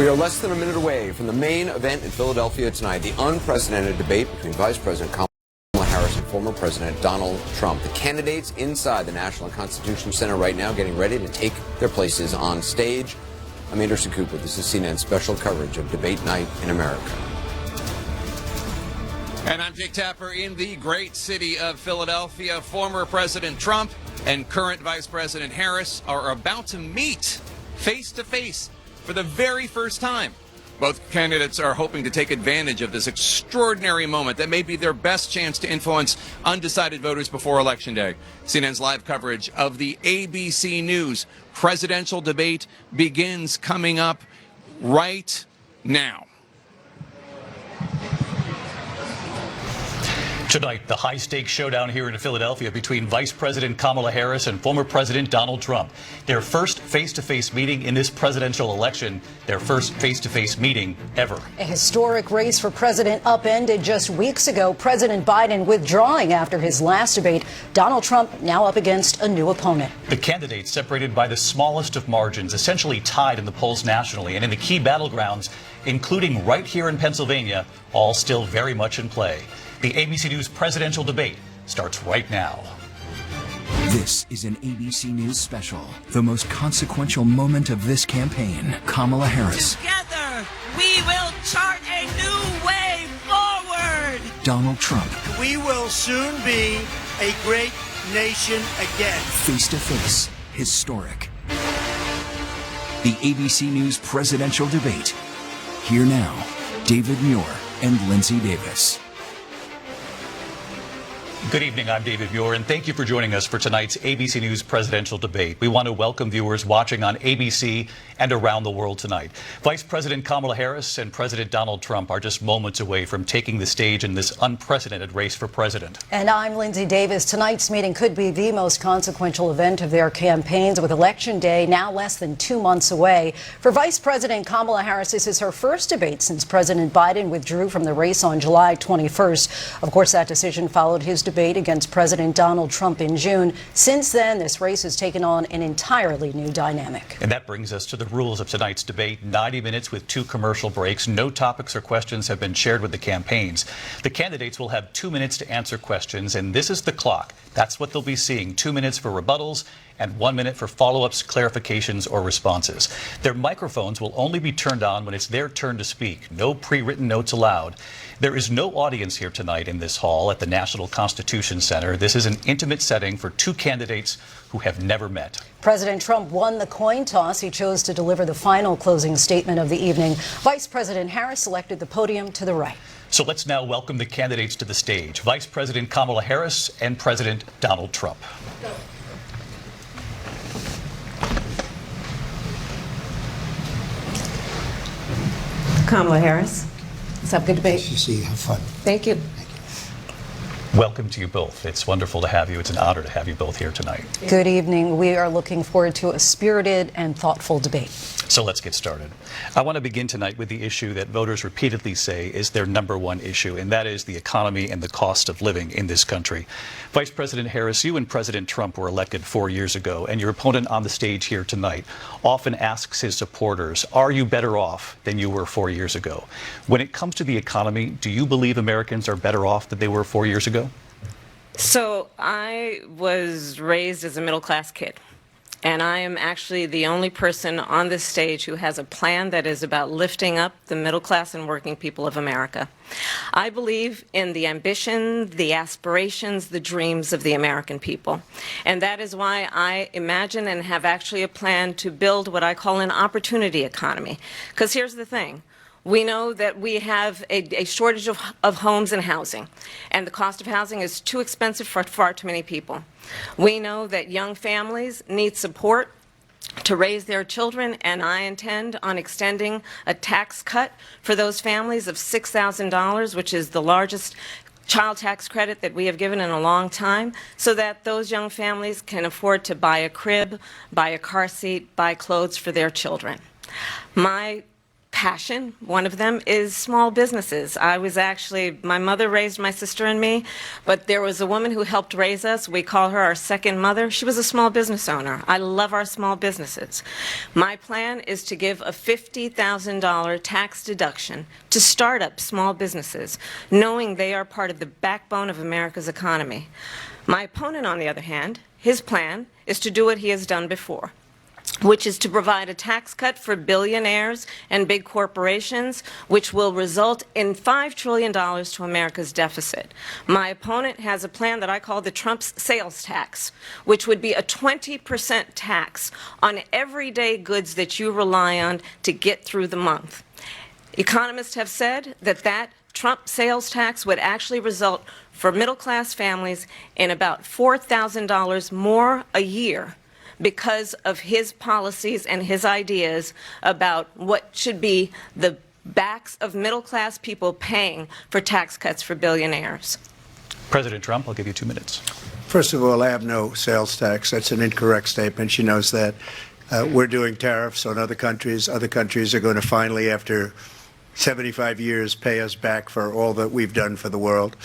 We are less than a minute away from the main event in Philadelphia tonight, the unprecedented debate between Vice President Kamala Harris and former President Donald Trump. The candidates inside the National Constitution Center right now getting ready to take their places on stage. I'm Anderson Cooper. This is CNN's special coverage of Debate Night in America. And I'm Jake Tapper in the great city of Philadelphia. Former President Trump and current Vice President Harris are about to meet face-to-face for the very first time. Both candidates are hoping to take advantage of this extraordinary moment that may be their best chance to influence undecided voters before Election Day. CNN's live coverage of the ABC News presidential debate begins coming up right now. Tonight, the high-stakes showdown here in Philadelphia between Vice President Kamala Harris and former President Donald Trump. Their first face-to-face meeting in this presidential election, their first face-to-face meeting ever. A historic race for president upended just weeks ago. President Biden withdrawing after his last debate. Donald Trump now up against a new opponent. The candidates separated by the smallest of margins, essentially tied in the polls nationally and in the key battlegrounds, including right here in Pennsylvania, all still very much in play. The ABC News presidential debate starts right now. This is an ABC News special. The most consequential moment of this campaign. Kamala Harris. Together, we will chart a new way forward. Donald Trump. We will soon be a great nation again. Face to face. Historic. The ABC News presidential debate. Here now, David Muir and Lindsay Davis. Good evening, I'm David Muir, and thank you for joining us for tonight's ABC News presidential debate. We want to welcome viewers watching on ABC and around the world tonight. Vice President Kamala Harris and President Donald Trump are just moments away from taking the stage in this unprecedented race for president. And I'm Lindsay Davis. Tonight's meeting could be the most consequential event of their campaigns, with Election Day now less than 2 months away. For Vice President Kamala Harris, this is her first debate since President Biden withdrew from the race on July 21st. Of course, that decision followed his debate against President Donald Trump in June. Since then, this race has taken on an entirely new dynamic. And that brings us to the rules of tonight's debate. 90 minutes with 2 commercial breaks. No topics or questions have been shared with the campaigns. The candidates will have 2 minutes to answer questions, and this is the clock. That's what they'll be seeing. 2 minutes for rebuttals and 1 minute for follow-ups, clarifications, or responses. Their microphones will only be turned on when it's their turn to speak. No pre-written notes allowed. There is no audience here tonight in this hall at the National Constitution Center. This is an intimate setting for 2 candidates who have never met. President Trump won the coin toss. He chose to deliver the final closing statement of the evening. Vice President Harris selected the podium to the right. So let's now welcome the candidates to the stage. Vice President Kamala Harris and President Donald Trump. Kamala Harris. Let's have a good debate. Nice to see you. Have fun. Thank you. Welcome to you both. It's wonderful to have you. It's an honor to have you both here tonight. Good evening. We are looking forward to a spirited and thoughtful debate. So let's get started. I want to begin tonight with the issue that voters repeatedly say is their #1 issue, and that is the economy and the cost of living in this country. Vice President Harris, you and President Trump were elected 4 years ago, and your opponent on the stage here tonight often asks his supporters, are you better off than you were 4 years ago? When it comes to the economy, do you believe Americans are better off than they were 4 years ago? So I was raised as a middle-class kid, and I am actually the only person on this stage who has a plan that is about lifting up the middle class and working people of America. I believe in the ambition, the aspirations, the dreams of the American people. And that is why I imagine and have actually a plan to build what I call an opportunity economy. Because here's the thing. We know that we have a shortage of homes and housing, and the cost of housing is too expensive for far too many people. We know that young families need support to raise their children, and I intend on extending a tax cut for those families of $6,000, which is the largest child tax credit that we have given in a long time, so that those young families can afford to buy a crib, buy a car seat, buy clothes for their children. My passion. One of them is small businesses. My mother raised my sister and me, but there was a woman who helped raise us. We call her our second mother. She was a small business owner. I love our small businesses. My plan is to give a $50,000 tax deduction to start-up small businesses, knowing they are part of the backbone of America's economy. My opponent, on the other hand, his plan is to do what he has done before, which is to provide a tax cut for billionaires and big corporations, which will result in $5 trillion to America's deficit. My opponent has a plan that I call the Trump's sales tax, which would be a 20% tax on everyday goods that you rely on to get through the month. Economists have said that Trump sales tax would actually result for middle-class families in about $4,000 more a year because of his policies and his ideas about what should be the backs of middle-class people paying for tax cuts for billionaires. President Trump, I'll give you 2 minutes. First of all, I have no sales tax. That's an incorrect statement. She knows that. We're doing tariffs on other countries. Other countries are going to finally, after 75 years, pay us back for all that we've done for the world.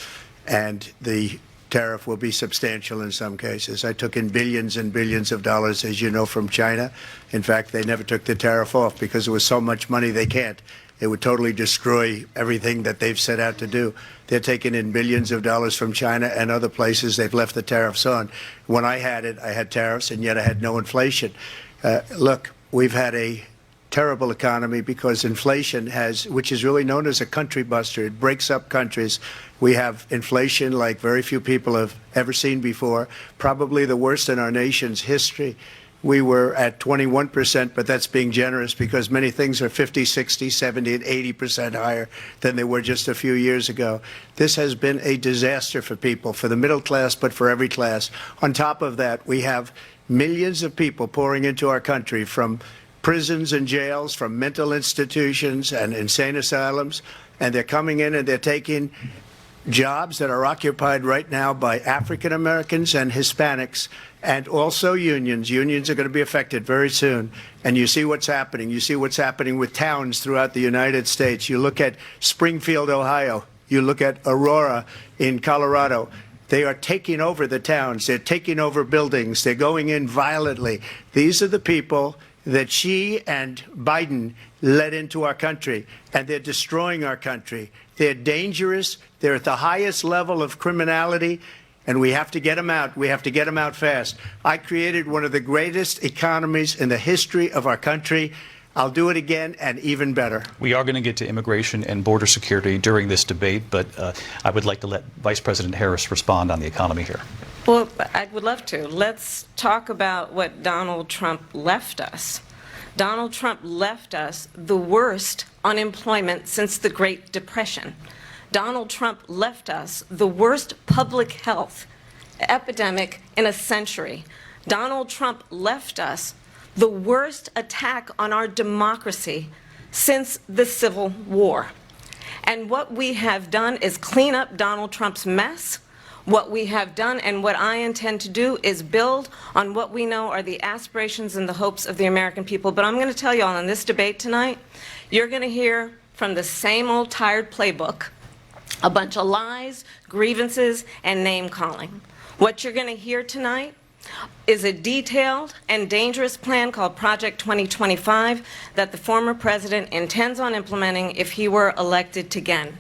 And the tariff will be substantial in some cases. I took in billions and billions of dollars, as you know, from China. In fact, they never took the tariff off because there was so much money they can't. It would totally destroy everything that they've set out to do. They're taking in billions of dollars from China and other places. They've left the tariffs on. When I had it, I had tariffs, and yet I had no inflation. Look, we've had a terrible economy because inflation which is really known as a country buster. It breaks up countries. We have inflation like very few people have ever seen before, probably the worst in our nation's history. We were at 21%, but that's being generous because many things are 50, 60, 70, and 80% higher than they were just a few years ago. This has been a disaster for people, for the middle class, but for every class. On top of that, we have millions of people pouring into our country from prisons and jails, from mental institutions and insane asylums, and they're coming in and they're taking jobs that are occupied right now by African Americans and Hispanics, and also unions. Unions are going to be affected very soon. And you see what's happening. You see what's happening with towns throughout the United States. You look at Springfield, Ohio. You look at Aurora in Colorado. They are taking over the towns. They're taking over buildings. They're going in violently. These are the people that she and Biden led into our country, and they're destroying our country. They're dangerous. They're at the highest level of criminality, and we have to get them out. We have to get them out fast. I created one of the greatest economies in the history of our country. I'll do it again and even better. We are going to get to immigration and border security during this debate, but I would like to let Vice President Harris respond on the economy here. Well, I would love to. Let's talk about what Donald Trump left us. Donald Trump left us the worst unemployment since the Great Depression. Donald Trump left us the worst public health epidemic in a century. Donald Trump left us the worst attack on our democracy since the Civil War. And what we have done is clean up Donald Trump's mess. What we have done and what I intend to do is build on what we know are the aspirations and the hopes of the American people. But I'm going to tell you all in this debate tonight, you're going to hear from the same old tired playbook, a bunch of lies, grievances, and name-calling. What you're going to hear tonight is a detailed and dangerous plan called Project 2025 that the former president intends on implementing if he were elected again.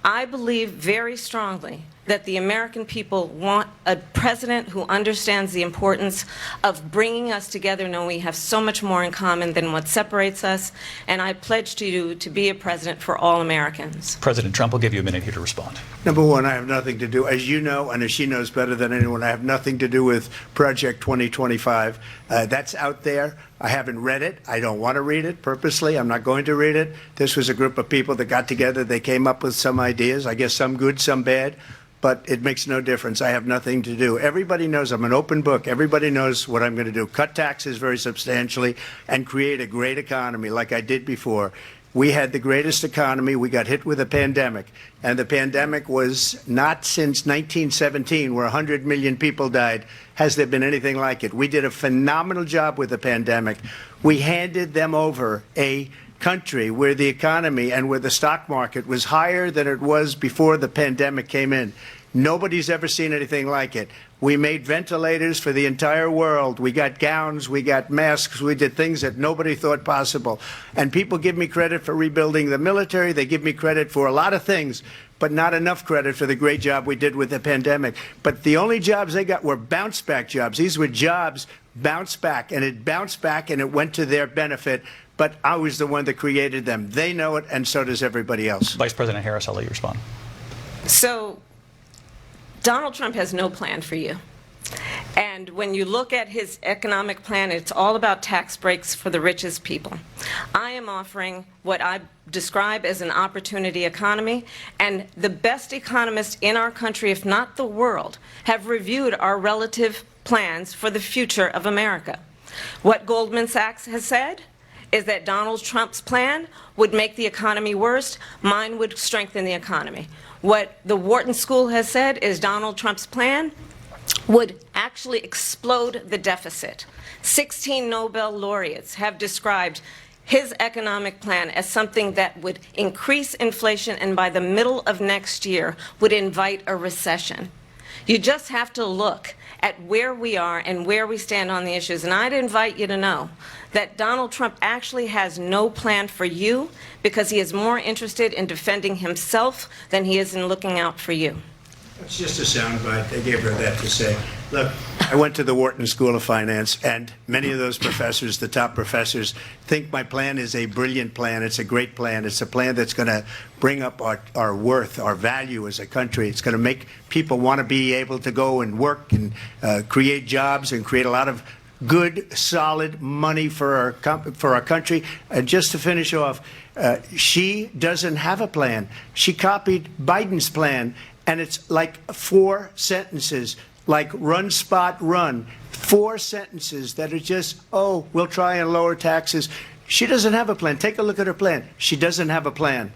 I believe very strongly that the American people want a president who understands the importance of bringing us together, knowing we have so much more in common than what separates us, and I pledge to you to be a president for all Americans. President Trump, will give you a minute here to respond. Number one, I have nothing to do, as you know, and as she knows better than anyone, I have nothing to do with Project 2025. That's out there. I haven't read it. I don't want to read it purposely. I'm not going to read it. This was a group of people that got together. They came up with some ideas, I guess some good, some bad. But it makes no difference. I have nothing to do. Everybody knows I'm an open book. Everybody knows what I'm going to do. Cut taxes very substantially and create a great economy like I did before. We had the greatest economy. We got hit with a pandemic. And the pandemic was not since 1917, where 100 million people died, has there been anything like it. We did a phenomenal job with the pandemic. We handed them over a country where the economy and where the stock market was higher than it was before the pandemic came in. Nobody's ever seen anything like it. We made ventilators for the entire world. We got gowns, we got masks, we did things that nobody thought possible. And people give me credit for rebuilding the military. They give me credit for a lot of things, but not enough credit for the great job we did with the pandemic. But the only jobs they got were bounce back jobs. These were jobs bounce back, and it bounced back and it went to their benefit. But I was the one that created them. They know it, and so does everybody else. Vice President Harris, I'll let you respond. So Donald Trump has no plan for you. And when you look at his economic plan, it's all about tax breaks for the richest people. I am offering what I describe as an opportunity economy, and the best economists in our country, if not the world, have reviewed our relative plans for the future of America. What Goldman Sachs has said is that Donald Trump's plan would make the economy worse. Mine would strengthen the economy. What the Wharton School has said is Donald Trump's plan would actually explode the deficit. 16 Nobel laureates have described his economic plan as something that would increase inflation and by the middle of next year would invite a recession. You just have to look at where we are and where we stand on the issues. And I'd invite you to know that Donald Trump actually has no plan for you because he is more interested in defending himself than he is in looking out for you. It's just a soundbite. They gave her that to say. Look, I went to the Wharton School of Finance, and many of those professors, the top professors, think my plan is a brilliant plan. It's a great plan. It's a plan that's going to bring up our worth, our value as a country. It's going to make people want to be able to go and work and create jobs and create a lot of good, solid money for our country. And just to finish off, she doesn't have a plan. She copied Biden's plan. And it's like 4 sentences, like run, spot, run. 4 sentences that are just, oh, we'll try and lower taxes. She doesn't have a plan. Take a look at her plan. She doesn't have a plan.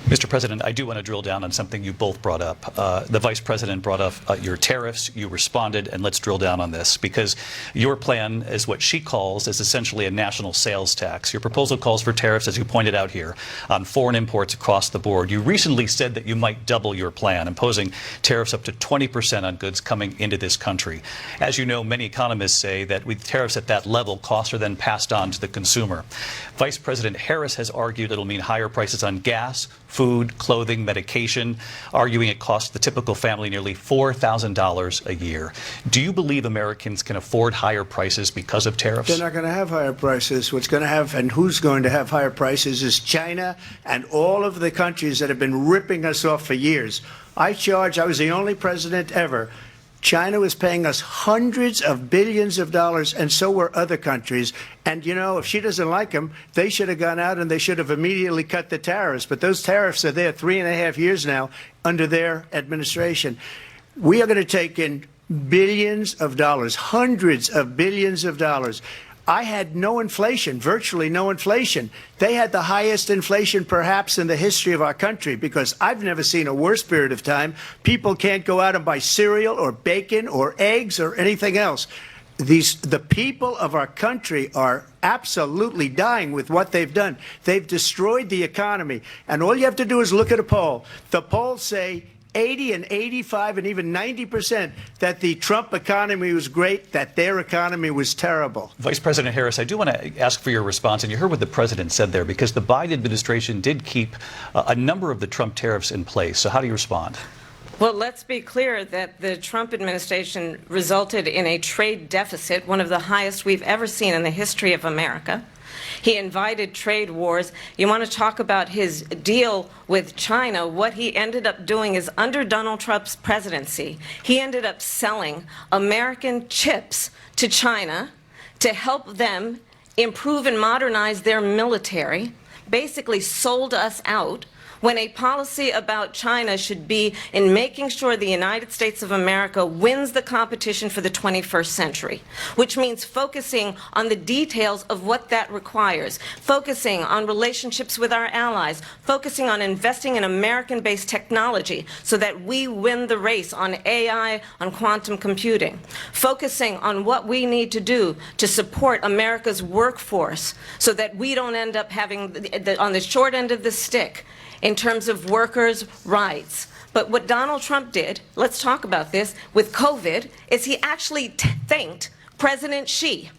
Mr. President, I do want to drill down on something you both brought up. The Vice President brought up your tariffs. You responded, and let's drill down on this, because your plan is what she calls is essentially a national sales tax. Your proposal calls for tariffs, as you pointed out here, on foreign imports across the board. You recently said that you might double your plan, imposing tariffs up to 20% on goods coming into this country. As you know, many economists say that with tariffs at that level, costs are then passed on to the consumer. Vice President Harris has argued it'll mean higher prices on gas, food, clothing, medication, arguing it costs the typical family nearly $4,000 a year. Do you believe Americans can afford higher prices because of tariffs? They're not going to have higher prices. What's going to have, and who's going to have higher prices, is China and all of the countries that have been ripping us off for years. I was the only president ever. China was paying us hundreds of billions of dollars, and so were other countries. And, you know, if she doesn't like them, they should have gone out and they should have immediately cut the tariffs. But those tariffs are there 3.5 years now under their administration. We are going to take in billions of dollars, hundreds of billions of dollars. I had no inflation, virtually no inflation. They had the highest inflation perhaps in the history of our country, because I've never seen a worse period of time. People can't go out and buy cereal or bacon or eggs or anything else. The people of our country are absolutely dying with what they've done. They've destroyed the economy. And all you have to do is look at a poll. The polls say 80 and 85 and even 90% that the Trump economy was great, that their economy was terrible. Vice President Harris, I do want to ask for your response, and you heard what the president said there, because the Biden administration did keep a number of the Trump tariffs in place. So how do you respond? Well, let's be clear that the Trump administration resulted in a trade deficit, one of the highest we've ever seen in the history of America. He invited trade wars. You want to talk about his deal with China? What he ended up doing is, under Donald Trump's presidency, he ended up selling American chips to China to help them improve and modernize their military, basically sold us out. when a policy about China should be in making sure the United States of America wins the competition for the 21st century, which means focusing on the details of what that requires, focusing on relationships with our allies, focusing on investing in American-based technology so that we win the race on AI, on quantum computing, focusing on what we need to do to support America's workforce so that we don't end up having on the short end of the stick in terms of workers' rights. But what Donald Trump did, let's talk about this, with COVID, is he actually thanked President Xi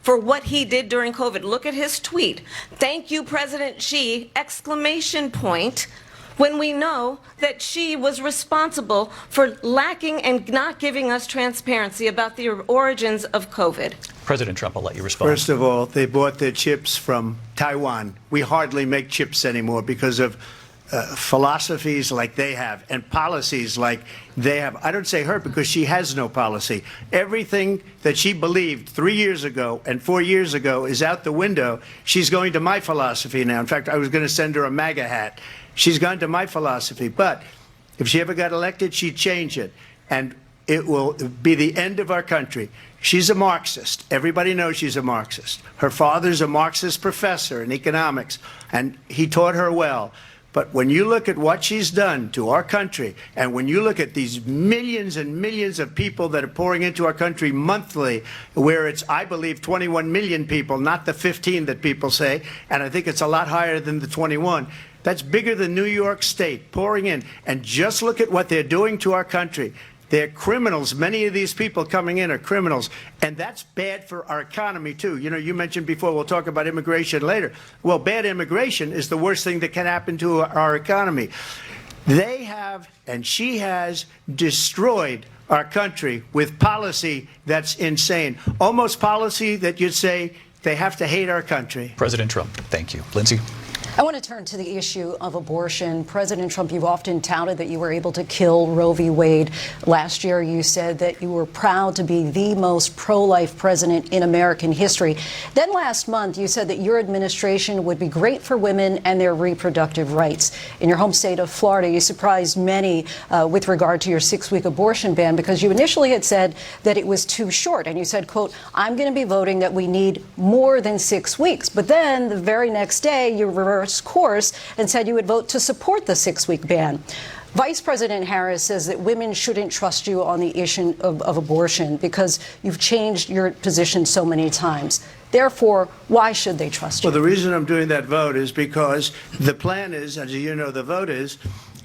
for what he did during COVID. Look at his tweet. "Thank you, President Xi," exclamation point, when we know that Xi was responsible for lacking and not giving us transparency about the origins of COVID. President Trump, I'll let you respond. First of all, they bought their chips from Taiwan. We hardly make chips anymore because of philosophies like they have and policies like they have. I don't say her because she has no policy. Everything that she believed 3 years ago and 4 years ago is out the window. She's going to my philosophy now. In fact, I was going to send her a MAGA hat. She's gone to my philosophy. But if she ever got elected, she'd change it. And it will be the end of our country. She's a Marxist. Everybody knows she's a Marxist. Her father's a Marxist professor in economics, and he taught her well. But when you look at what she's done to our country, and when you look at these millions and millions of people that are pouring into our country monthly, where it's, I believe, 21 million people, not the 15 that people say, and I think it's a lot higher than the 21. That's bigger than New York State pouring in. And just look at what they're doing to our country. They're criminals. Many of these people coming in are criminals. And that's bad for our economy, too. You know, you mentioned before, we'll talk about immigration later. Well, bad immigration is the worst thing that can happen to our economy. They have, and she has, destroyed our country with policy that's insane. Almost policy that you'd say they have to hate our country. President Trump, thank you. Lindsay? I want to turn to the issue of abortion. President Trump, you've often touted that you were able to kill Roe v. Wade. Last year, you said that you were proud to be the most pro-life president in American history. Then last month, you said that your administration would be great for women and their reproductive rights. In your home state of Florida, you surprised many with regard to your 6-week abortion ban because you initially had said that it was too short. And you said, quote, "I'm going to be voting that we need more than 6 weeks." But then the very next day, you reversed course and said you would vote to support the 6-week ban. Vice President Harris says that women shouldn't trust you on the issue of abortion because you've changed your position so many times. Therefore, why should they trust you? Well, the reason I'm doing that vote is because the plan is, as you know, the vote is,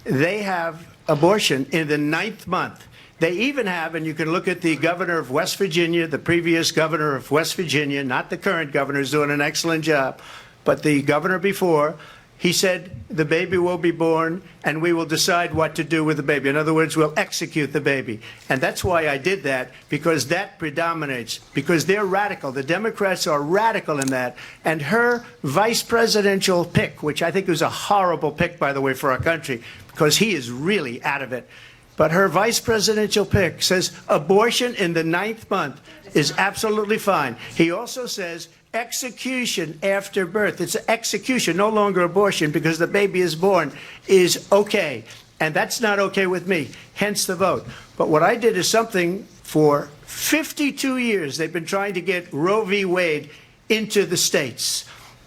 they have abortion in the 9th month. They even have, and you can look at the governor of West Virginia, the previous governor of West Virginia, not the current governor, is doing an excellent job. But the governor before, he said the baby will be born and we will decide what to do with the baby. In other words, we'll execute the baby. And that's why I did that, because that predominates, because they're radical. The Democrats are radical in that. And her vice presidential pick, which I think was a horrible pick, by the way, for our country, because he is really out of it. But her vice presidential pick says abortion in the 9th month is absolutely fine. He also says execution after birth. It's execution, no longer abortion, because the baby is born, is okay. And that's not okay with me, hence the vote. But what I did is something for 52 years. They've been trying to get Roe v. Wade into the states.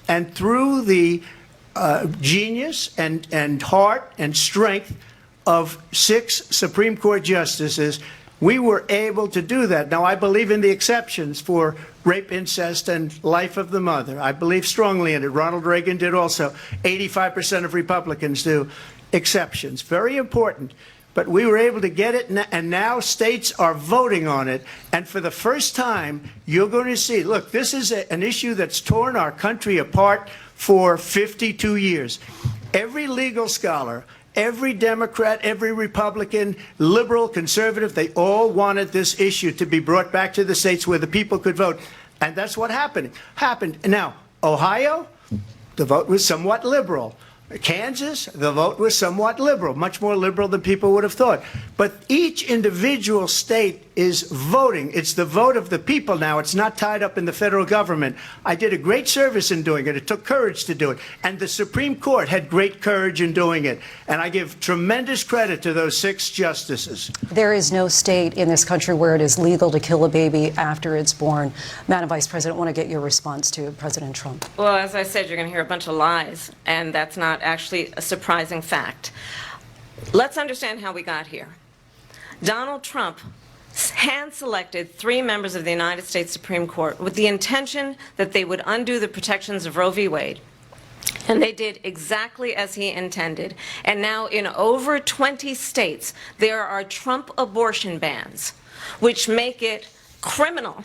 And through the genius and heart and strength of 6 Supreme Court justices, we were able to do that. Now, I believe in the exceptions for rape, incest, and life of the mother. I believe strongly in it. Ronald Reagan did also. 85% of Republicans do. Exceptions. Very important. But we were able to get it, and now states are voting on it. And for the first time, you're going to see, look, this is an issue that's torn our country apart for 52 years. Every legal scholar, every Democrat, every Republican, liberal, conservative, they all wanted this issue to be brought back to the states where the people could vote. And that's what happened. Now, Ohio, the vote was somewhat liberal. Kansas, the vote was somewhat liberal, much more liberal than people would have thought. But each individual state is voting. It's the vote of the people now. It's not tied up in the federal government. I did a great service in doing it. It took courage to do it. And the Supreme Court had great courage in doing it. And I give tremendous credit to those 6 justices. There is no state in this country where it is legal to kill a baby after it's born. Madam Vice President, I want to get your response to President Trump. Well, as I said, you're going to hear a bunch of lies, and that's not actually a surprising fact. Let's understand how we got here. Donald Trump hand-selected 3 members of the United States Supreme Court with the intention that they would undo the protections of Roe v. Wade. And they did exactly as he intended. And now in over 20 states, there are Trump abortion bans, which make it criminal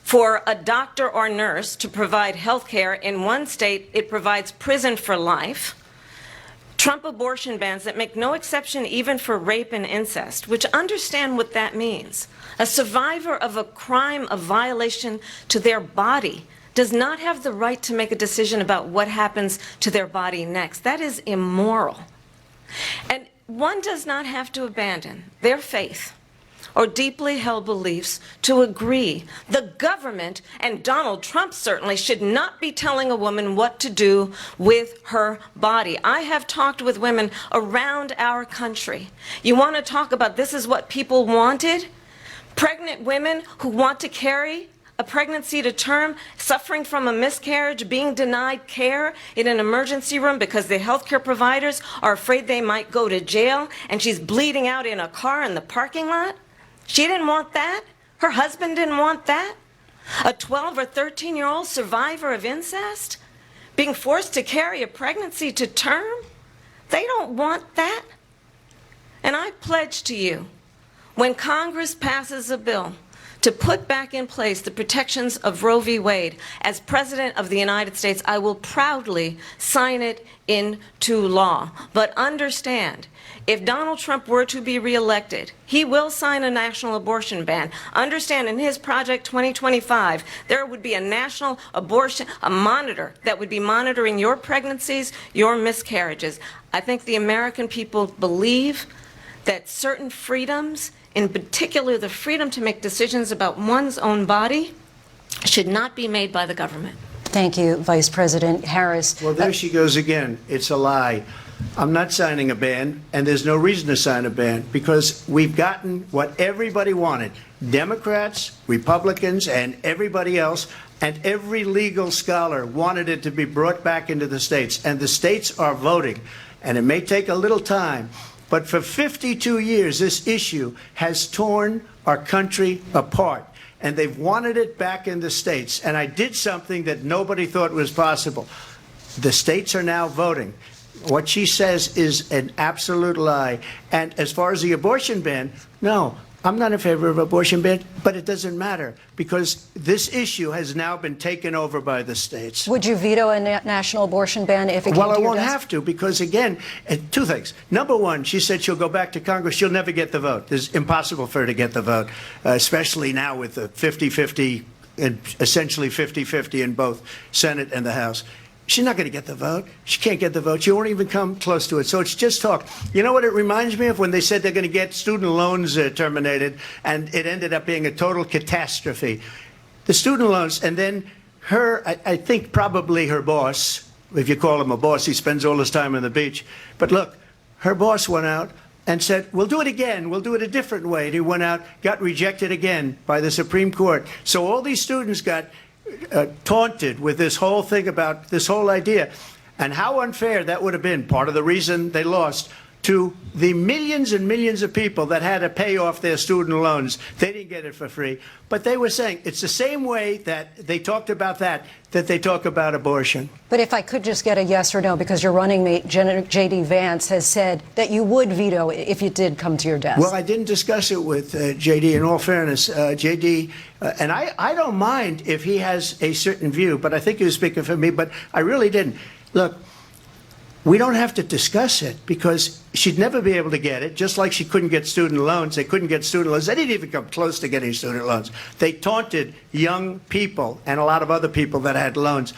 for a doctor or nurse to provide health care. In one state, it provides prison for life. Trump abortion bans that make no exception even for rape and incest, which understand what that means. A survivor of a crime of violation to their body does not have the right to make a decision about what happens to their body next. That is immoral. And one does not have to abandon their faith or deeply held beliefs to agree. The government, and Donald Trump certainly, should not be telling a woman what to do with her body. I have talked with women around our country. You want to talk about this is what people wanted? Pregnant women who want to carry a pregnancy to term, suffering from a miscarriage, being denied care in an emergency room because the healthcare providers are afraid they might go to jail, and she's bleeding out in a car in the parking lot. She didn't want that. Her husband didn't want that. A 12 or 13-year-old survivor of incest being forced to carry a pregnancy to term. They don't want that. And I pledge to you, when Congress passes a bill to put back in place the protections of Roe v. Wade, as President of the United States, I will proudly sign it into law. But understand, if Donald Trump were to be reelected, he will sign a national abortion ban. Understand, in his Project 2025, there would be a national abortion, a monitor that would be monitoring your pregnancies, your miscarriages. I think the American people believe that certain freedoms, in particular the freedom to make decisions about one's own body, should not be made by the government. Thank you, Vice President Harris. Well, there she goes again. It's a lie. I'm not signing a ban, and there's no reason to sign a ban, because we've gotten what everybody wanted. Democrats, Republicans, and everybody else, and every legal scholar wanted it to be brought back into the states. And the states are voting. And it may take a little time, but for 52 years, this issue has torn our country apart. And they've wanted it back in the states. And I did something that nobody thought was possible. The states are now voting. What she says is an absolute lie. And as far as the abortion ban, no, I'm not in favor of abortion ban, but it doesn't matter, because this issue has now been taken over by the states. Would you veto a national abortion ban if it came to your Well, I won't desk? have to, because, again, 2 things. Number one, she said she'll go back to Congress. She'll never get the vote. It's impossible for her to get the vote, especially now with the 50-50, and essentially 50-50 in both Senate and the House. She's not going to get the vote. She can't get the vote. She won't even come close to it. So it's just talk. You know what it reminds me of? When they said they're going to get student loans terminated, and it ended up being a total catastrophe. The student loans, and then her, I think probably her boss, if you call him a boss, he spends all his time on the beach. But look, her boss went out and said, we'll do it again. We'll do it a different way. And he went out, got rejected again by the Supreme Court. So all these students got taunted with this whole thing about this whole idea, and how unfair that would have been. Part of the reason they lost to the millions and millions of people that had to pay off their student loans. They didn't get it for free, but they were saying it's the same way that they talked about that they talk about abortion. But if I could just get a yes or no, because your running mate, J.D. Vance, has said that you would veto it if it did come to your desk. Well, I didn't discuss it with J.D. In all fairness, J.D. And I don't mind if he has a certain view, but I think he was speaking for me, but I really didn't. Look, we don't have to discuss it, because she'd never be able to get it, just like she couldn't get student loans. They couldn't get student loans. They didn't even come close to getting student loans. They taunted young people and a lot of other people that had loans.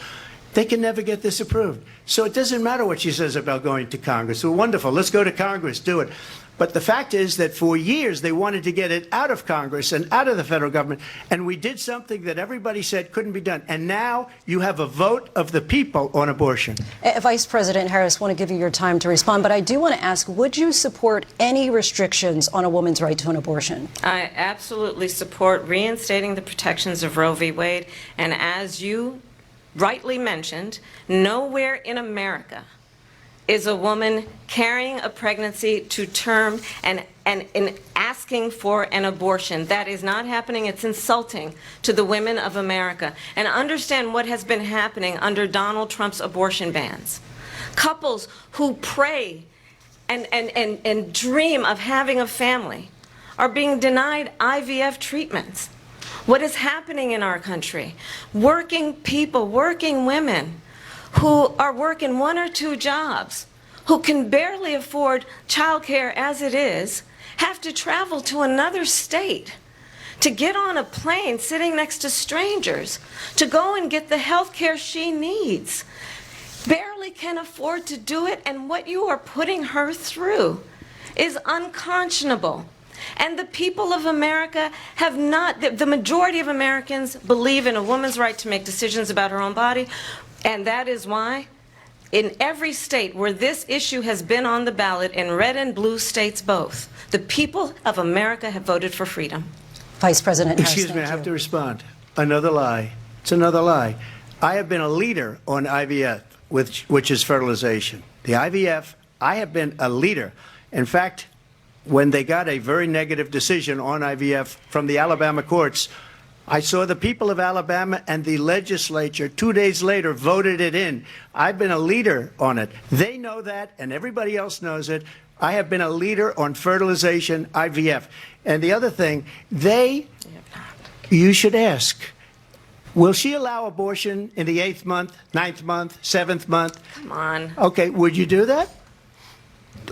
They can never get this approved. So it doesn't matter what she says about going to Congress. Well, wonderful. Let's go to Congress. Do it. But the fact is that for years they wanted to get it out of Congress and out of the federal government, and we did something that everybody said couldn't be done. And now you have a vote of the people on abortion. Vice President Harris, I want to give you your time to respond, but I do want to ask, would you support any restrictions on a woman's right to an abortion? I absolutely support reinstating the protections of Roe v. Wade, and as you rightly mentioned, nowhere in America is a woman carrying a pregnancy to term and asking for an abortion. That is not happening. It's insulting to the women of America. And understand what has been happening under Donald Trump's abortion bans. Couples who pray and dream of having a family are being denied IVF treatments. What is happening in our country? Working people, working women, who are working 1 or 2 jobs, who can barely afford childcare as it is, have to travel to another state to get on a plane sitting next to strangers to go and get the health care she needs. Barely can afford to do it, and what you are putting her through is unconscionable. And the people of America have not, the majority of Americans believe in a woman's right to make decisions about her own body, and that is why in every state where this issue has been on the ballot, in red and blue states both, the people of America have voted for freedom. Vice President Harris, excuse me, I have to respond. Another lie. It's another lie. I have been a leader on IVF, which is fertilization. The IVF, I have been a leader. In fact, when they got a very negative decision on IVF from the Alabama courts, I saw the people of Alabama and the legislature 2 days later voted it in. I've been a leader on it. They know that, and everybody else knows it. I have been a leader on fertilization, IVF. And the other thing, you should ask, will she allow abortion in the 8th month, 9th month, 7th month? Come on. Okay, would you do that?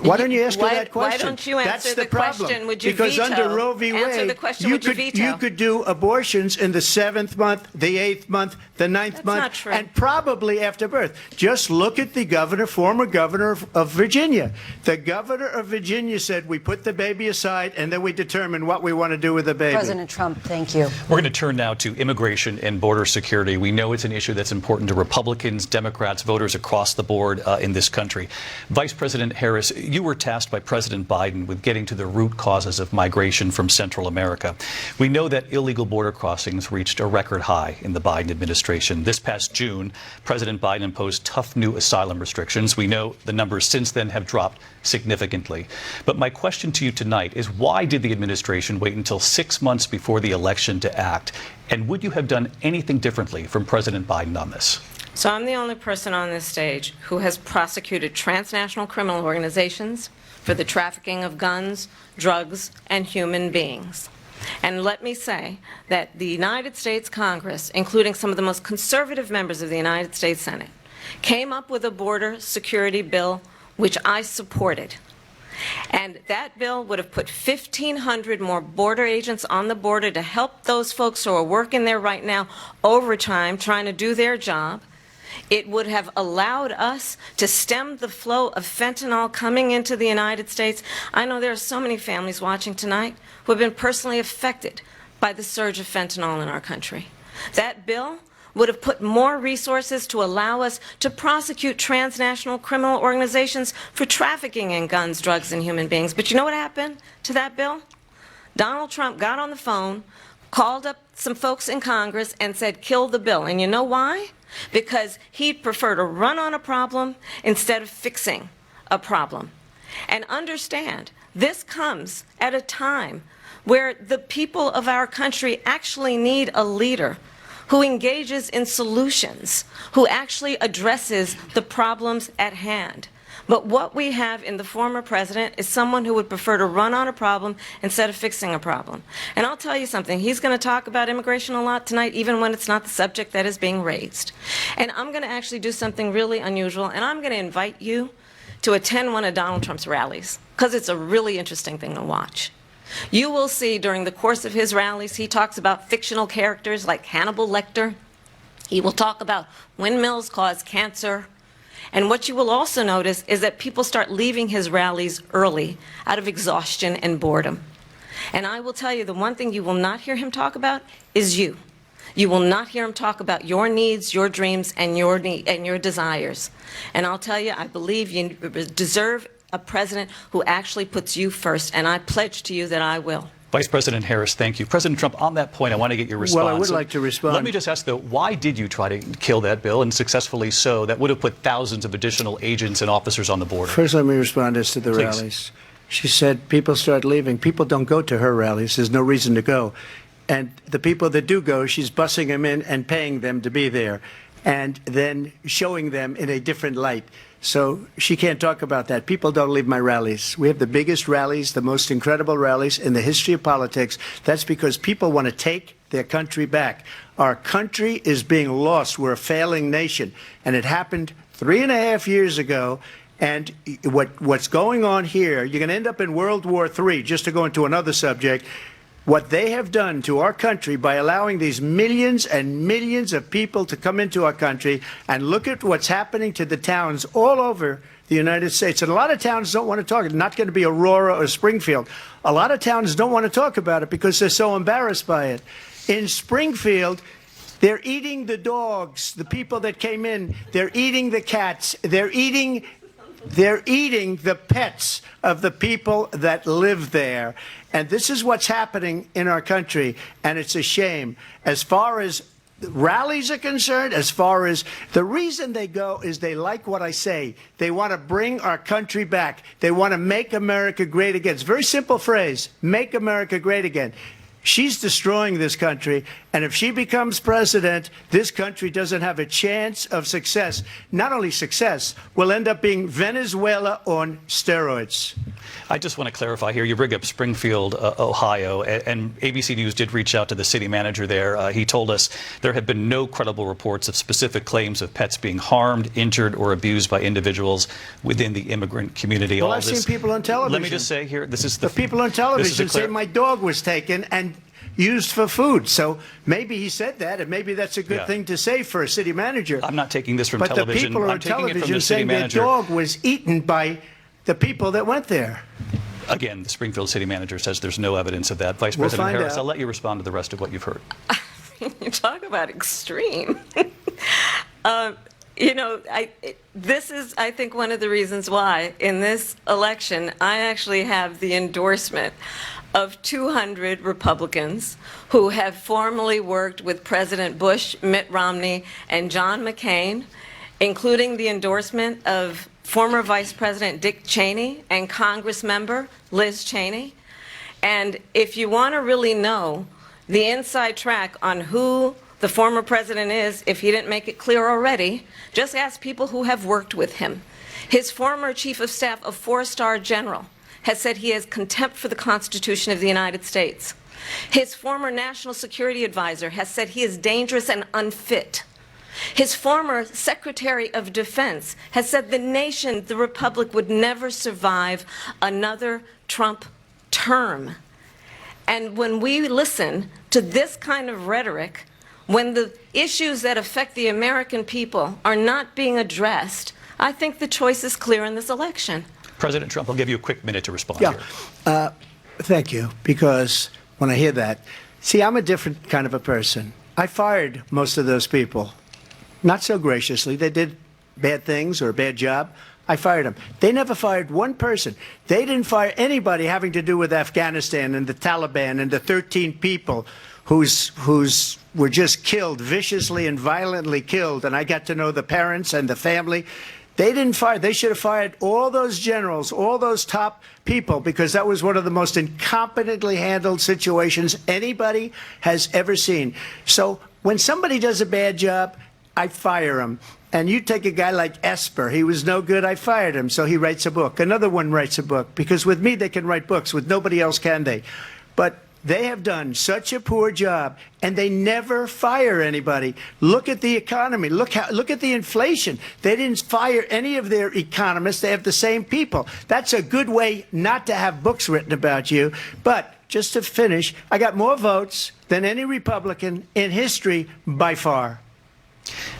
Why don't you ask her that question? Why don't you answer That's the problem. question? Would you because veto? Under Roe v. Answer Wade, the question. Would you veto? You could do abortions in the 7th month, the 8th month, the 9th month, not true. and probably after birth. Just look at the governor, former governor of Virginia. The governor of Virginia said we put the baby aside and then we determine what we want to do with the baby. President Trump, thank you. We're going to turn now to immigration and border security. We know it's an issue that's important to Republicans, Democrats, voters across the board in this country. Vice President Harris, you were tasked by President Biden with getting to the root causes of migration from Central America. We know that illegal border crossings reached a record high in the Biden administration. This past June, President Biden imposed tough new asylum restrictions. We know the numbers since then have dropped significantly. But my question to you tonight is, why did the administration wait until 6 months before the election to act? And would you have done anything differently from President Biden on this? So I'm the only person on this stage who has prosecuted transnational criminal organizations for the trafficking of guns, drugs, and human beings. And let me say that the United States Congress, including some of the most conservative members of the United States Senate, came up with a border security bill which I supported. And that bill would have put 1,500 more border agents on the border to help those folks who are working there right now overtime trying to do their job. It would have allowed us to stem the flow of fentanyl coming into the United States. I know there are so many families watching tonight who have been personally affected by the surge of fentanyl in our country. That bill would have put more resources to allow us to prosecute transnational criminal organizations for trafficking in guns, drugs, and human beings. But you know what happened to that bill? Donald Trump got on the phone, called up some folks in Congress, and said, kill the bill. And you know why? Because he'd prefer to run on a problem instead of fixing a problem. And understand, this comes at a time where the people of our country actually need a leader who engages in solutions, who actually addresses the problems at hand. But what we have in the former president is someone who would prefer to run on a problem instead of fixing a problem. And I'll tell you something, he's going to talk about immigration a lot tonight, even when it's not the subject that is being raised. And I'm going to actually do something really unusual, and I'm going to invite you to attend one of Donald Trump's rallies, because it's a really interesting thing to watch. You will see during the course of his rallies, he talks about fictional characters like Hannibal Lecter. He will talk about windmills cause cancer. And what you will also notice is that people start leaving his rallies early out of exhaustion and boredom. And I will tell you, the one thing you will not hear him talk about is you. You will not hear him talk about your needs, your dreams, and your desires. And I'll tell you, I believe you deserve a president who actually puts you first, and I pledge to you that I will. Vice President Harris, thank you. President Trump, on that point, I want to get your response. Well, I would like to respond. Let me just ask, though, why did you try to kill that bill, and successfully so? That would have put thousands of additional agents and officers on the border. First, let me respond as to the Please. rallies. She said people start leaving. People don't go to her rallies. There's no reason to go. And the people that do go, she's bussing them in and paying them to be there, and then showing them in a different light. So she can't talk about that. People don't leave my rallies. We have the biggest rallies, the most incredible rallies in the history of politics. That's because people want to take their country back. Our country is being lost. We're a failing nation. And it happened 3.5 years ago. And what's going on here, you're going to end up in World War III, just to go into another subject. What they have done to our country by allowing these millions and millions of people to come into our country, and look at what's happening to the towns all over the United States. And a lot of towns don't want to talk. It's not going to be Aurora or Springfield. A lot of towns don't want to talk about it because they're so embarrassed by it. In Springfield, they're eating the dogs, the people that came in. They're eating the cats. They're eating the pets of the people that live there. And this is what's happening in our country, and it's a shame. As far as rallies are concerned, as far as the reason they go is they like what I say. They want to bring our country back. They want to make America great again. It's a very simple phrase, make America great again. She's destroying this country, and if she becomes president, this country doesn't have a chance of success. Not only success, we'll end up being Venezuela on steroids. I just want to clarify here. You bring up Springfield, Ohio, and ABC News did reach out to the city manager there. He told us there have been no credible reports of specific claims of pets being harmed, injured, or abused by individuals within the immigrant community. Well, I've seen people on television. Let me just say here, this is the people on television say my dog was taken and used for food. So maybe he said that, and maybe that's a good thing to say for a city manager. I'm not taking this from but television. But the people on television saying their dog was eaten by the people that went there. Again, the Springfield city manager says there's no evidence of that. Vice President Harris, I'll let you respond to the rest of what you've heard. You talk about extreme. This is, I think, one of the reasons why in this election I actually have the endorsement of 200 Republicans who have formerly worked with President Bush, Mitt Romney, and John McCain, including the endorsement of former Vice President Dick Cheney and Congress member Liz Cheney. And if you want to really know the inside track on who the former president is, if he didn't make it clear already, just ask people who have worked with him. His former chief of staff, a 4-star general, has said he has contempt for the Constitution of the United States. His former national security advisor has said he is dangerous and unfit. His former Secretary of Defense has said the nation, the Republic, would never survive another Trump term. And when we listen to this kind of rhetoric, when the issues that affect the American people are not being addressed, I think the choice is clear in this election. President Trump, I'll give you a quick minute to respond here. Thank you, because when I hear that, see, I'm a different kind of a person. I fired most of those people. Not so graciously. They did bad things or a bad job. I fired them. They never fired one person. They didn't fire anybody having to do with Afghanistan and the Taliban and the 13 people whose were just killed, viciously and violently killed. And I got to know the parents and the family. They didn't fire. They should have fired all those generals, all those top people, because that was one of the most incompetently handled situations anybody has ever seen. So when somebody does a bad job, I fire him. And you take a guy like Esper. He was no good. I fired him. So he writes a book. Another one writes a book. Because with me, they can write books. With nobody else can they. But they have done such a poor job, and they never fire anybody. Look at the economy. Look at the inflation. They didn't fire any of their economists. They have the same people. That's a good way not to have books written about you. But just to finish, I got more votes than any Republican in history by far.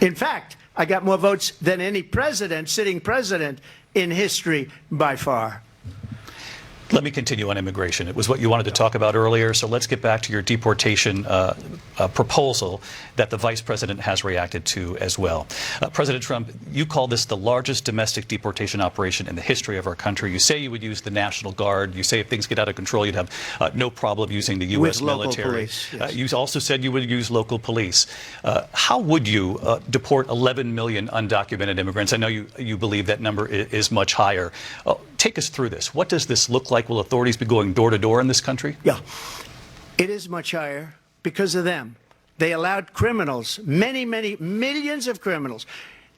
In fact, I got more votes than any president, sitting president in history by far. Let me continue on immigration. It was what you wanted to talk about earlier, so let's get back to your deportation proposal that the vice president has reacted to as well. President Trump, you call this the largest domestic deportation operation in the history of our country. You say you would use the National Guard. You say if things get out of control, you'd have no problem using the U.S. military. Police, yes. You also said you would use local police. How would you deport 11 million undocumented immigrants? I know you believe that number is much higher. Take us through this. What does this look like? Will authorities be going door to door in this country? Yeah, it is much higher because of them. They allowed criminals, many millions of criminals.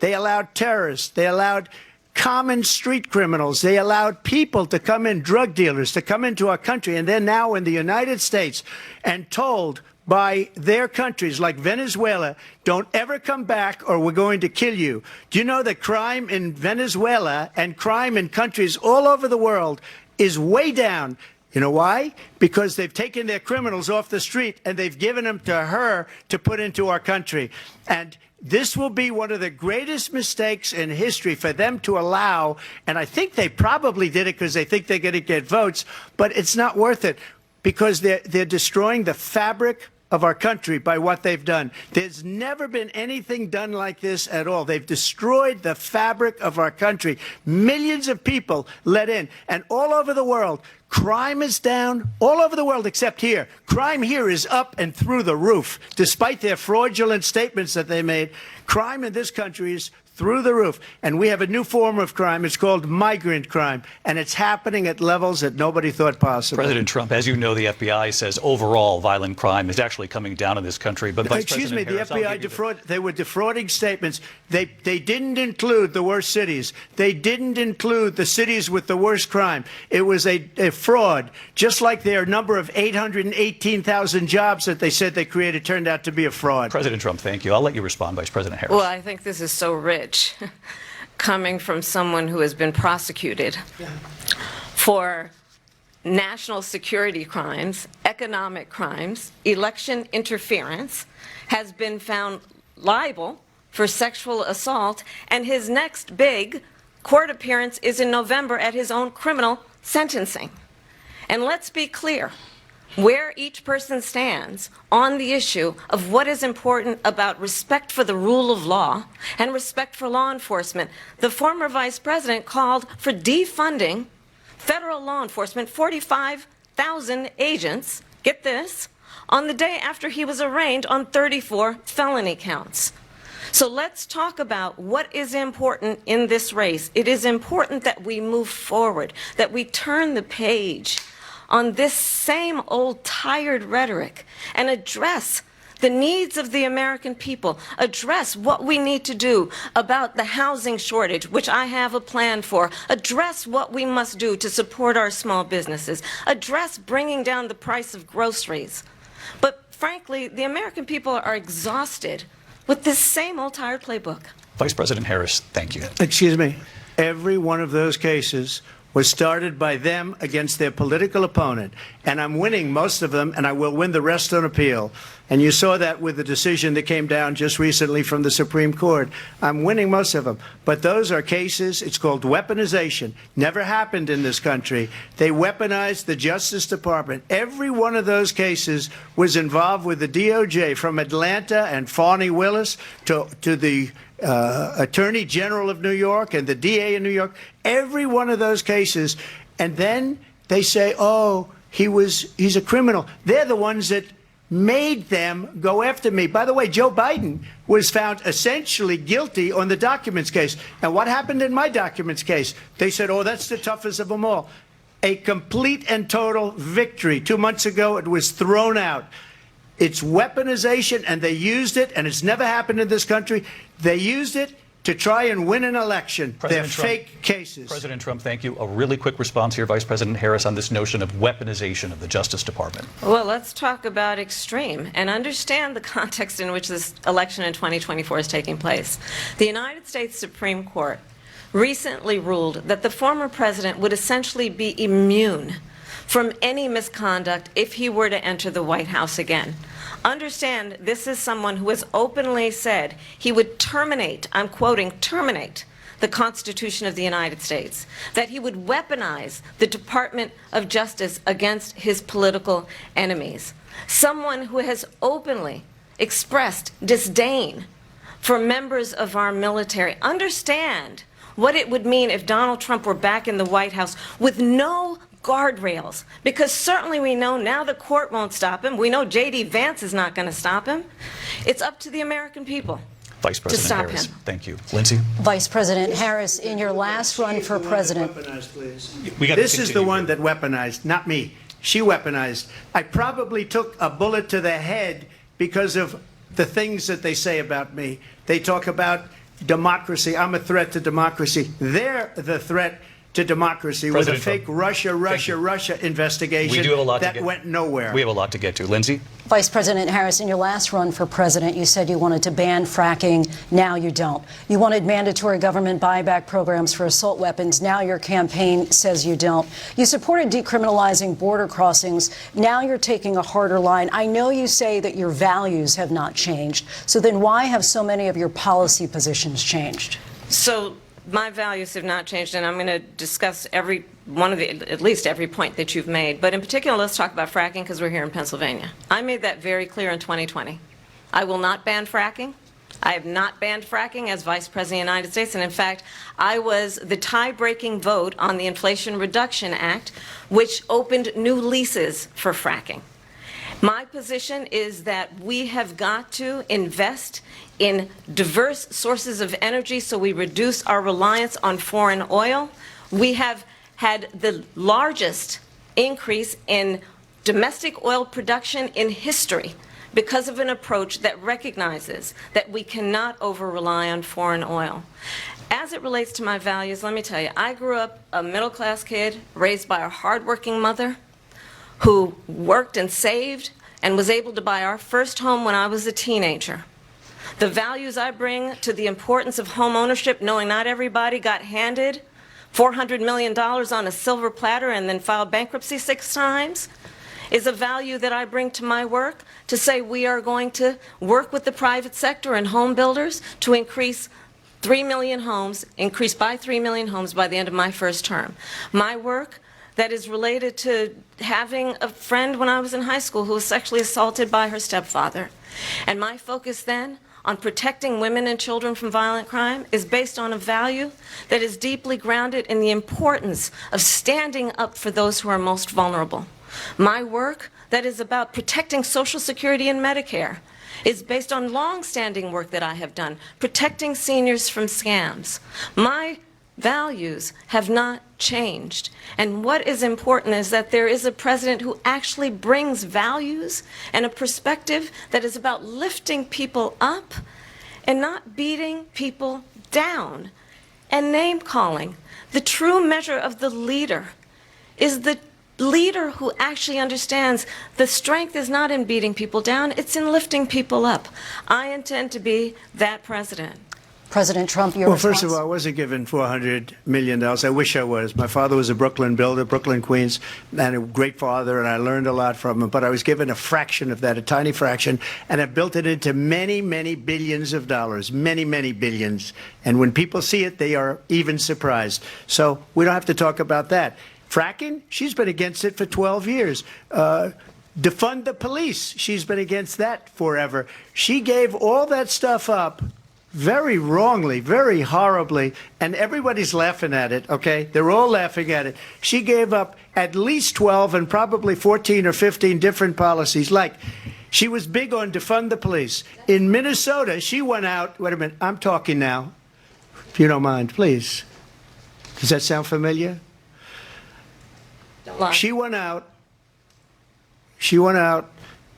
They allowed terrorists. They allowed common street criminals. They allowed people to come in, drug dealers, to come into our country. And they're now in the United States and told by their countries like Venezuela, don't ever come back or we're going to kill you. Do you know that crime in Venezuela and crime in countries all over the world is way down? You know why? Because they've taken their criminals off the street and they've given them to her to put into our country. And this will be one of the greatest mistakes in history for them to allow. And I think they probably did it because they think they're going to get votes, but it's not worth it because they're destroying the fabric of our country by what they've done. There's never been anything done like this at all. They've destroyed the fabric of our country. Millions of people let in. And all over the world, crime is down. All over the world except here. Crime here is up and through the roof. Despite their fraudulent statements that they made, crime in this country is through the roof. And we have a new form of crime. It's called migrant crime. And it's happening at levels that nobody thought possible. President Trump, as you know, the FBI says overall violent crime is actually coming down in this country. But Vice Excuse me, President the Harris, FBI they were defrauding statements. They didn't include the worst cities. They didn't include the cities with the worst crime. It was a fraud. Just like their number of 818,000 jobs that they said they created turned out to be a fraud. President Trump, thank you. I'll let you respond, Vice President Harris. Well, I think this is so rich. Coming from someone who has been prosecuted for national security crimes, economic crimes, election interference, has been found liable for sexual assault, and his next big court appearance is in November at his own criminal sentencing. And let's be clear, where each person stands on the issue of what is important about respect for the rule of law and respect for law enforcement. The former vice president called for defunding federal law enforcement, 45,000 agents, get this, on the day after he was arraigned on 34 felony counts. So let's talk about what is important in this race. It is important that we move forward, that we turn the page on this same old tired rhetoric and address the needs of the American people, address what we need to do about the housing shortage, which I have a plan for, address what we must do to support our small businesses, address bringing down the price of groceries. But frankly, the American people are exhausted with this same old tired playbook. Vice President Harris, thank you. Excuse me. Every one of those cases was started by them against their political opponent. And I'm winning most of them, and I will win the rest on appeal. And you saw that with the decision that came down just recently from the Supreme Court. I'm winning most of them. But those are cases, it's called weaponization. Never happened in this country. They weaponized the Justice Department. Every one of those cases was involved with the DOJ, from Atlanta and Fani Willis to the Attorney General of New York and the DA in New York. Every one of those cases. And then they say, oh, he's a criminal. They're the ones that made them go after me. By the way, Joe Biden was found essentially guilty on the documents case. And what happened in my documents case? They said, oh, that's the toughest of them all. A complete and total victory. 2 months ago, it was thrown out. It's weaponization, and they used it, and it's never happened in this country. They used it to try and win an election. They're fake cases. President Trump, thank you. A really quick response here, Vice President Harris, on this notion of weaponization of the Justice Department. Well, let's talk about extreme and understand the context in which this election in 2024 is taking place. The United States Supreme Court recently ruled that the former president would essentially be immune from any misconduct if he were to enter the White House again. Understand, this is someone who has openly said he would terminate, I'm quoting, terminate the Constitution of the United States, that he would weaponize the Department of Justice against his political enemies. Someone who has openly expressed disdain for members of our military. Understand what it would mean if Donald Trump were back in the White House with no guardrails, because certainly we know now the court won't stop him. We know J.D. Vance is not going to stop him. It's up to the American people. Vice President Harris, thank you. Lindsay? Vice President Harris, in your last run for president. This is the one that weaponized, not me. She weaponized. I probably took a bullet to the head because of the things that they say about me. They talk about democracy. I'm a threat to democracy. They're the threat to democracy with a fake Russia investigation we do have a lot that went nowhere. We have a lot to get to. Lindsay? Vice President Harris, in your last run for president, you said you wanted to ban fracking. Now you don't. You wanted mandatory government buyback programs for assault weapons. Now your campaign says you don't. You supported decriminalizing border crossings. Now you're taking a harder line. I know you say that your values have not changed. So then why have so many of your policy positions changed? So my values have not changed, and I'm going to discuss every one of the, at least every point that you've made. But in particular, let's talk about fracking because we're here in Pennsylvania. I made that very clear in 2020. I will not ban fracking. I have not banned fracking as Vice President of the United States, and in fact, I was the tie-breaking vote on the Inflation Reduction Act, which opened new leases for fracking. My position is that we have got to invest in diverse sources of energy so we reduce our reliance on foreign oil. We have had the largest increase in domestic oil production in history because of an approach that recognizes that we cannot over-rely on foreign oil. As it relates to my values, let me tell you, I grew up a middle-class kid raised by a hardworking mother who worked and saved and was able to buy our first home when I was a teenager. The values I bring to the importance of home ownership, knowing not everybody got handed $400 million on a silver platter and then filed bankruptcy 6 times, is a value that I bring to my work to say we are going to work with the private sector and home builders to increase 3 million homes, increase by 3 million homes by the end of my first term. My work that is related to having a friend when I was in high school who was sexually assaulted by her stepfather. And my focus then on protecting women and children from violent crime is based on a value that is deeply grounded in the importance of standing up for those who are most vulnerable. My work that is about protecting Social Security and Medicare is based on long-standing work that I have done, protecting seniors from scams. My values have not changed. And what is important is that there is a president who actually brings values and a perspective that is about lifting people up and not beating people down and name-calling. The true measure of the leader is the leader who actually understands the strength is not in beating people down, it's in lifting people up. I intend to be that president. President Trump, your response? First of all, I wasn't given $400 million. I wish I was. My father was a Brooklyn builder, Brooklyn, Queens, and a great father, and I learned a lot from him. But I was given a fraction of that, a tiny fraction, and I built it into many, many billions of dollars, many, many billions. And when people see it, they are even surprised. So we don't have to talk about that. Fracking, she's been against it for 12 years. Defund the police, she's been against that forever. She gave all that stuff up very wrongly, very horribly, and everybody's laughing at it, okay? They're all laughing at it. She gave up at least 12 and probably 14 or 15 different policies. Like, she was big on defund the police. In Minnesota, she went out, wait a minute, I'm talking now, if you don't mind, please. Does that sound familiar? Don't lie. She went out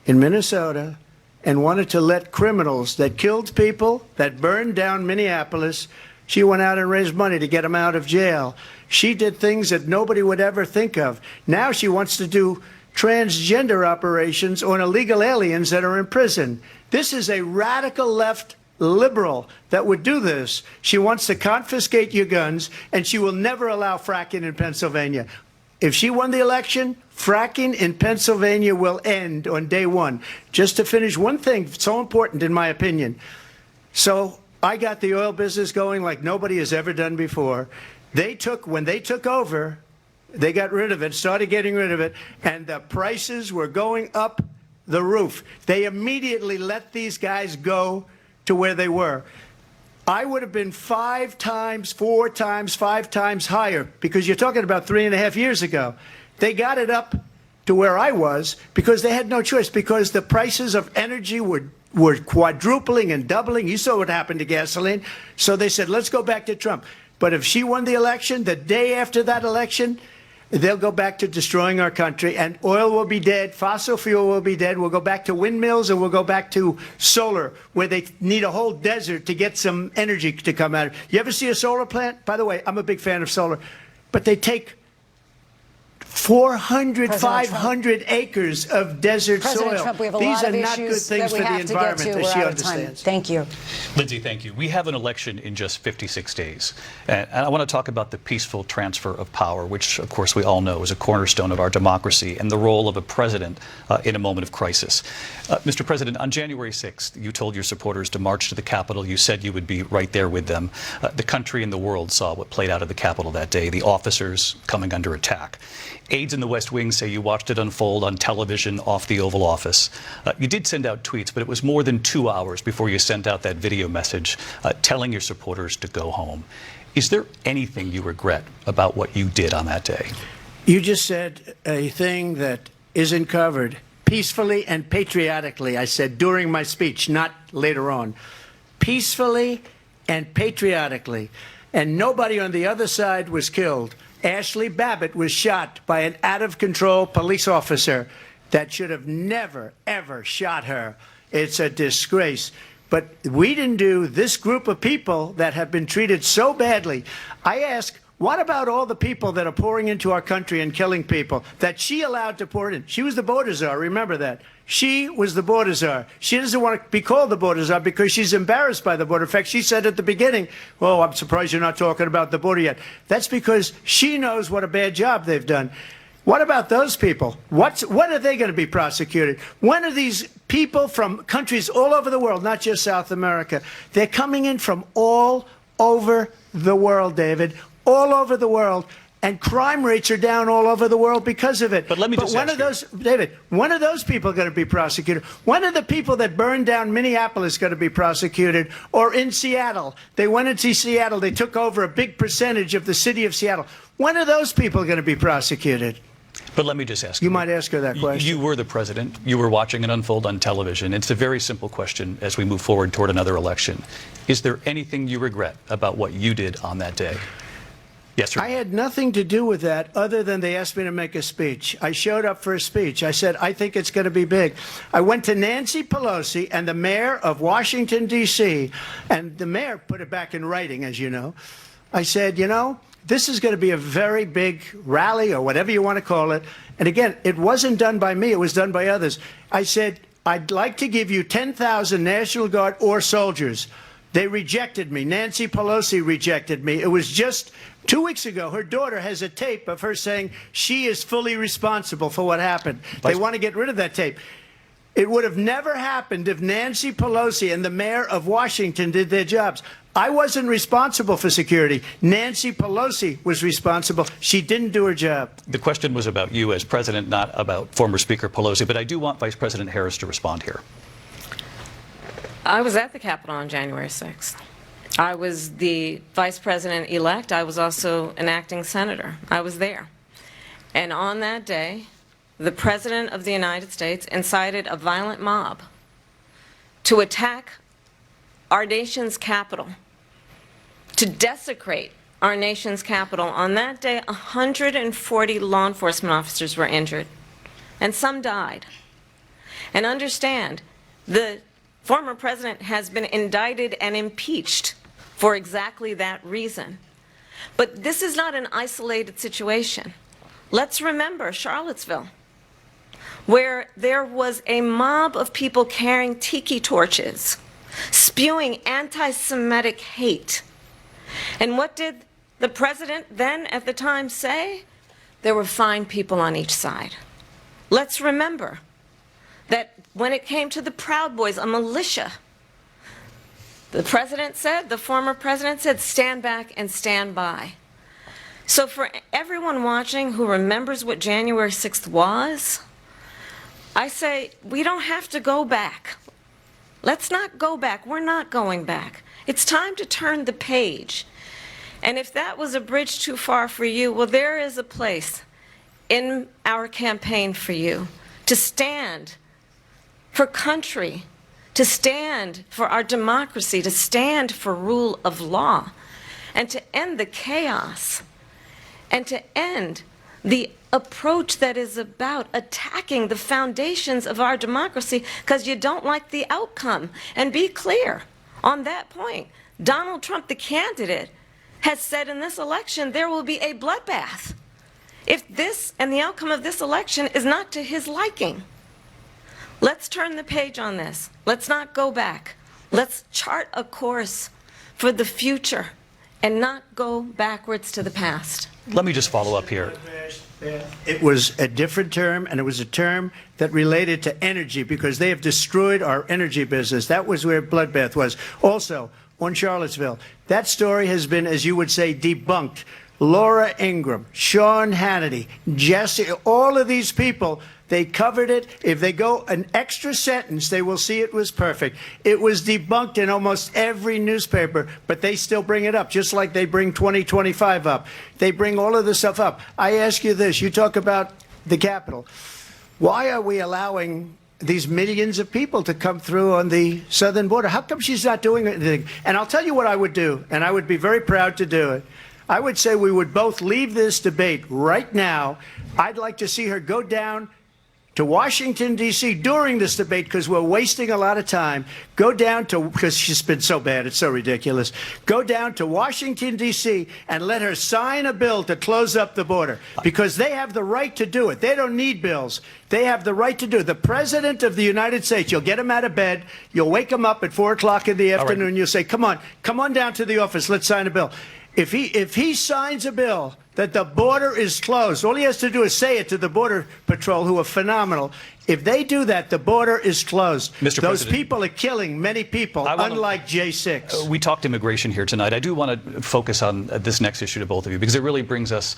in Minnesota and wanted to let criminals that killed people, that burned down Minneapolis, she went out and raised money to get them out of jail. She did things that nobody would ever think of. Now she wants to do transgender operations on illegal aliens that are in prison. This is a radical left liberal that would do this. She wants to confiscate your guns, and she will never allow fracking in Pennsylvania. if she won the election, fracking in Pennsylvania will end on day one. Just to finish, one thing so important in my opinion. So I got the oil business going like nobody has ever done before. When they took over, they got rid of it, started getting rid of it, and the prices were going up the roof. They immediately let these guys go to where they were. I would have been 5 times, 4 times, 5 times higher, because you're talking about 3.5 years ago. They got it up to where I was because they had no choice, because the prices of energy were quadrupling and doubling. You saw what happened to gasoline. So they said, let's go back to Trump. But if she won the election, the day after that election, they'll go back to destroying our country, and oil will be dead, fossil fuel will be dead, we'll go back to windmills, and we'll go back to solar, where they need a whole desert to get some energy to come out of it. You ever see a solar plant? By the way, I'm a big fan of solar, but they take 400, 500 acres of desert President soil. Trump, we have a These lot are of not good issues things that we for the have to get to. environment, We're as she out of time. understands. Thank you. Lindsay, thank you. We have an election in just 56 days. And I want to talk about the peaceful transfer of power, which, of course, we all know is a cornerstone of our democracy, and the role of a president in a moment of crisis. Mr. President, on January 6th, you told your supporters to march to the Capitol. You said you would be right there with them. The country and the world saw what played out at the Capitol that day, the officers coming under attack. Aides in the West Wing say you watched it unfold on television off the Oval Office. You did send out tweets, but it was more than 2 hours before you sent out that video message telling your supporters to go home. Is there anything you regret about what you did on that day? You just said a thing that isn't covered. Peacefully and patriotically, I said during my speech, not later on. Peacefully and patriotically. And nobody on the other side was killed. Ashley Babbitt was shot by an out-of-control police officer that should have never, ever shot her. It's a disgrace. But we didn't do this group of people that have been treated so badly. I ask, what about all the people that are pouring into our country and killing people that she allowed to pour in? She was the border czar, remember that. She was the border czar. She doesn't want to be called the border czar because she's embarrassed by the border. In fact, she said at the beginning, well, I'm surprised you're not talking about the border yet. That's because she knows what a bad job they've done. What about those people? When are they going to be prosecuted? When are these people from countries all over the world, not just South America? They're coming in from all over the world, David, all over the world. And crime rates are down all over the world because of it. But let me just ask you, David, when are those people going to be prosecuted? When are the people that burned down Minneapolis going to be prosecuted? Or in Seattle? They went into Seattle. They took over a big percentage of the city of Seattle. When are those people going to be prosecuted? But let me just ask you. You might ask her that question. You were the president. You were watching it unfold on television. It's a very simple question as we move forward toward another election. Is there anything you regret about what you did on that day? Yes, sir. I had nothing to do with that other than they asked me to make a speech. I showed up for a speech. I said, I think it's going to be big. I went to Nancy Pelosi and the mayor of Washington, D.C., and the mayor put it back in writing, as you know. I said, you know, this is going to be a very big rally or whatever you want to call it. And again, it wasn't done by me. It was done by others. I said, I'd like to give you 10,000 National Guard or soldiers. They rejected me. Nancy Pelosi rejected me. It was just 2 weeks ago. Her daughter has a tape of her saying she is fully responsible for what happened. They want to get rid of that tape. It would have never happened if Nancy Pelosi and the mayor of Washington did their jobs. I wasn't responsible for security. Nancy Pelosi was responsible. She didn't do her job. The question was about you as president, not about former Speaker Pelosi, but I do want Vice President Harris to respond here. I was at the Capitol on January 6th. I was the vice president-elect. I was also an acting senator. I was there. And on that day, the President of the United States incited a violent mob to attack our nation's capital, to desecrate our nation's capital. On that day, 140 law enforcement officers were injured, and some died. And understand, the former president has been indicted and impeached for exactly that reason. But this is not an isolated situation. Let's remember Charlottesville, where there was a mob of people carrying tiki torches, spewing anti-Semitic hate. And what did the president then at the time say? there were fine people on each side. Let's remember that when it came to the Proud Boys, a militia, the former president said, stand back and stand by. So for everyone watching who remembers what January 6th was, I say we don't have to go back. Let's not go back. We're not going back. It's time to turn the page. And if that was a bridge too far for you, well, there is a place in our campaign for you to stand for country, to stand for our democracy, to stand for rule of law, and to end the chaos, and to end the approach that is about attacking the foundations of our democracy because you don't like the outcome. And be clear on that point. Donald Trump, the candidate, has said in this election there will be a bloodbath if this and the outcome of this election is not to his liking. Let's turn the page on this. Let's not go back. Let's chart a course for the future and not go backwards to the past. Let me just follow up here. It was a different term, and it was a term that related to energy because they have destroyed our energy business. That was where bloodbath was. Also, on Charlottesville, that story has been, as you would say, debunked. Laura Ingraham, Sean Hannity, Jesse, all of these people, they covered it. If they go an extra sentence, they will see it was perfect. It was debunked in almost every newspaper, but they still bring it up, just like they bring 2025 up. They bring all of this stuff up. I ask you this. You talk about the Capitol. Why are we allowing these millions of people to come through on the southern border? How come she's not doing anything? And I'll tell you what I would do, and I would be very proud to do it. I would say we would both leave this debate right now. I'd like to see her go down to Washington, D.C. during this debate because we're wasting a lot of time. Go down to, because she's been so bad, it's so ridiculous. Go down to Washington, D.C. and let her sign a bill to close up the border because they have the right to do it. They don't need bills. They have the right to do it. The President of the United States, you'll get him out of bed. You'll wake him up at 4 o'clock in the afternoon. Right. You'll say, come on down to the office. Let's sign a bill. If he signs a bill that the border is closed, all he has to do is say it to the Border Patrol, who are phenomenal. If they do that, the border is closed. Mr. Those President, people are killing many people, unlike J6. We talked immigration here tonight. I do want to focus on this next issue to both of you because it really brings us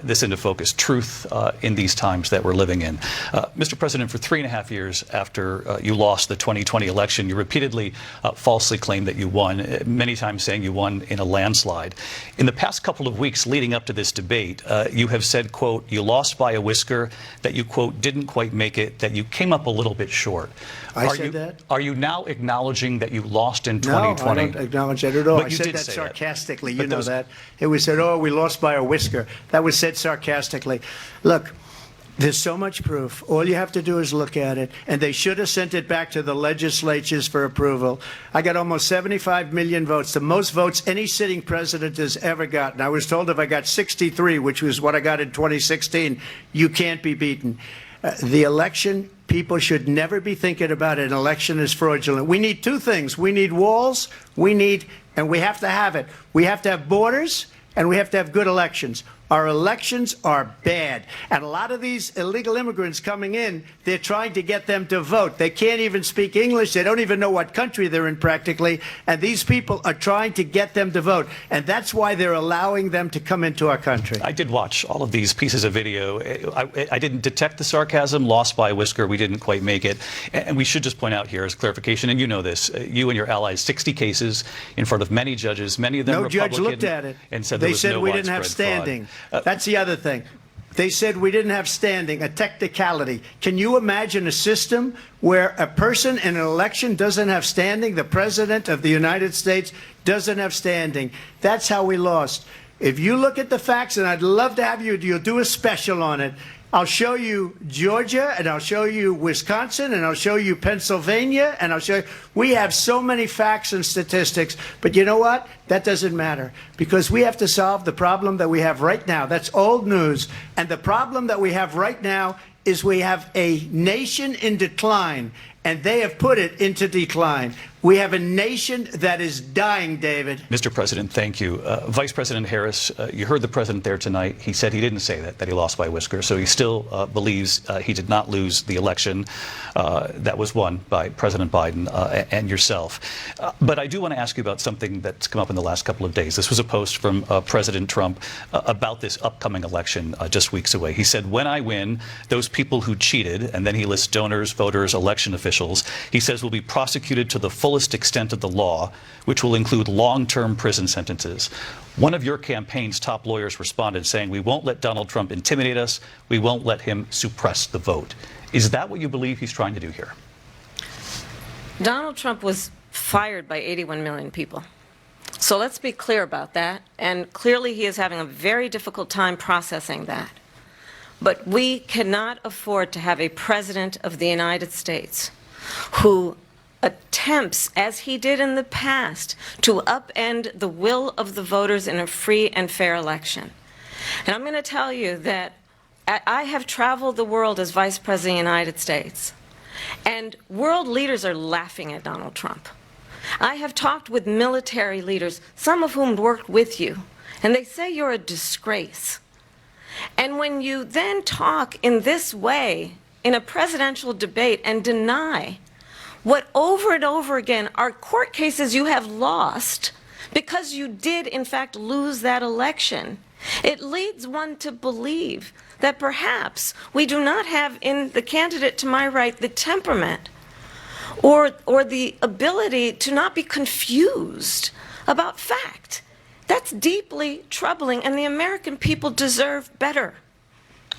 this into focus, truth in these times that we're living in. Mr. President, for 3.5 years after you lost the 2020 election, you repeatedly falsely claimed that you won, many times saying you won in a landslide. In the past couple of weeks leading up to this debate, you have said, quote, you lost by a whisker, that you, quote, didn't quite make it, that you came up a little bit short. I said that? Are you now acknowledging that you lost in 2020? No, I don't acknowledge that at all. But I you said did that say sarcastically. That. You know that. It was said, oh, we lost by a whisker. That was said sarcastically. Look, there's so much proof. All you have to do is look at it. And they should have sent it back to the legislatures for approval. I got almost 75 million votes, the most votes any sitting president has ever gotten. I was told if I got 63, which was what I got in 2016, you can't be beaten. The election, people should never be thinking about an election as fraudulent. We need two things. We need walls, and we have to have it. We have to have borders, and we have to have good elections. Our elections are bad. And a lot of these illegal immigrants coming in, they're trying to get them to vote. They can't even speak English. They don't even know what country they're in practically. And these people are trying to get them to vote. And that's why they're allowing them to come into our country. I did watch all of these pieces of video. I didn't detect the sarcasm, lost by a whisker. We didn't quite make it. And we should just point out here as clarification, and you know this, you and your allies, 60 cases in front of many judges, many of them Republican. No judge looked at it. And said they said we didn't have standing. That's the other thing. They said we didn't have standing, a technicality. Can you imagine a system where a person in an election doesn't have standing? The President of the United States doesn't have standing. That's how we lost. If you look at the facts, and I'd love to have you'll do a special on it. I'll show you Georgia, and I'll show you Wisconsin, and I'll show you Pennsylvania, and I'll show you. We have so many facts and statistics, but you know what? That doesn't matter because we have to solve the problem that we have right now. That's old news. And the problem that we have right now is we have a nation in decline, and they have put it into decline. We have a nation that is dying, David. Mr. President, thank you. Vice President Harris, you heard the president there tonight. He said he didn't say that he lost by a whisker. So he still believes he did not lose the election that was won by President Biden and yourself. But I do want to ask you about something that's come up in the last couple of days. This was a post from President Trump about this upcoming election just weeks away. He said, when I win, those people who cheated, and then he lists donors, voters, election officials, he says will be prosecuted to the fullest extent of the law, which will include long-term prison sentences. One of your campaign's top lawyers responded saying, we won't let Donald Trump intimidate us. We won't let him suppress the vote. Is that what you believe he's trying to do here? Donald Trump was fired by 81 million people. So let's be clear about that. And clearly he is having a very difficult time processing that. But we cannot afford to have a president of the United States who attempts, as he did in the past, to upend the will of the voters in a free and fair election. And I'm going to tell you that I have traveled the world as Vice President of the United States, and world leaders are laughing at Donald Trump. I have talked with military leaders, some of whom worked with you, and they say you're a disgrace. And when you then talk in this way in a presidential debate and deny what over and over again are court cases you have lost because you did in fact lose that election, it leads one to believe that perhaps we do not have in the candidate to my right the temperament or the ability to not be confused about fact. That's deeply troubling, and the American people deserve better.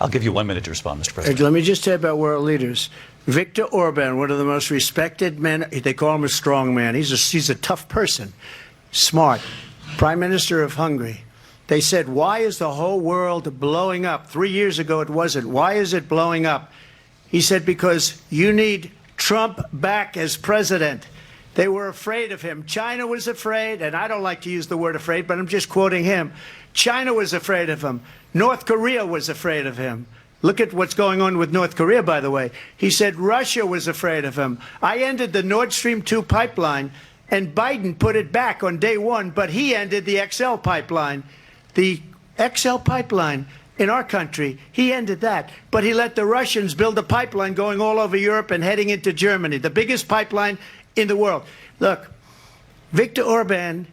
I'll give you 1 minute to respond, Mr. President. Let me just say about world leaders. Viktor Orban, one of the most respected men, they call him a strong man. He's a tough person, smart. Prime Minister of Hungary. They said, why is the whole world blowing up? 3 years ago it wasn't. Why is it blowing up? He said, because you need Trump back as president. They were afraid of him. China was afraid, and I don't like to use the word afraid, but I'm just quoting him. China was afraid of him. North Korea was afraid of him. Look at what's going on with North Korea, by the way. He said Russia was afraid of him. I ended the Nord Stream 2 pipeline, and Biden put it back on day one, but he ended the XL pipeline. The XL pipeline in our country, he ended that. But he let the Russians build a pipeline going all over Europe and heading into Germany, the biggest pipeline in the world. Look, Viktor Orban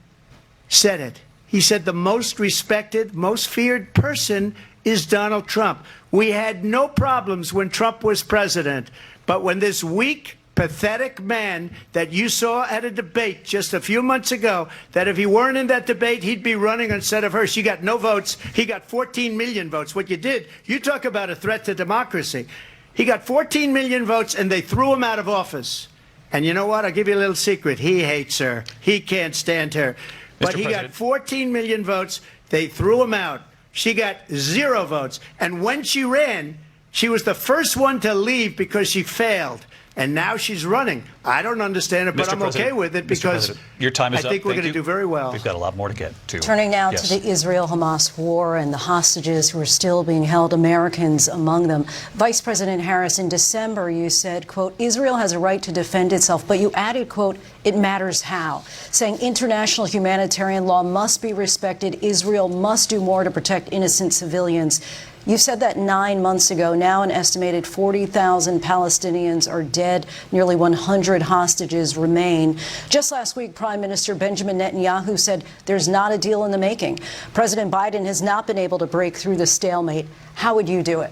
said it. He said the most respected, most feared person is Donald Trump. We had no problems when Trump was president, but when this weak, pathetic man that you saw at a debate just a few months ago, that if he weren't in that debate, he'd be running instead of her. She got no votes. He got 14 million votes. What you did, you talk about a threat to democracy. He got 14 million votes, and they threw him out of office. And you know what? I'll give you a little secret. He hates her. He can't stand her. But he got 14 million votes. They threw him out. She got 0 votes. And when she ran, she was the first one to leave because she failed. And now she's running. I don't understand it, but I'm okay with it because your time is I think up. we're going to do very well. We've got a lot more to get to. Turning now to the Israel-Hamas war and the hostages who are still being held, Americans among them. Vice President Harris, in December, you said, quote, Israel has a right to defend itself, but you added, quote, it matters how, saying international humanitarian law must be respected. Israel must do more to protect innocent civilians. You said that 9 months ago. Now an estimated 40,000 Palestinians are dead. Nearly 100 hostages remain. Just last week, Prime Minister Benjamin Netanyahu said there's not a deal in the making. President Biden has not been able to break through the stalemate. How would you do it?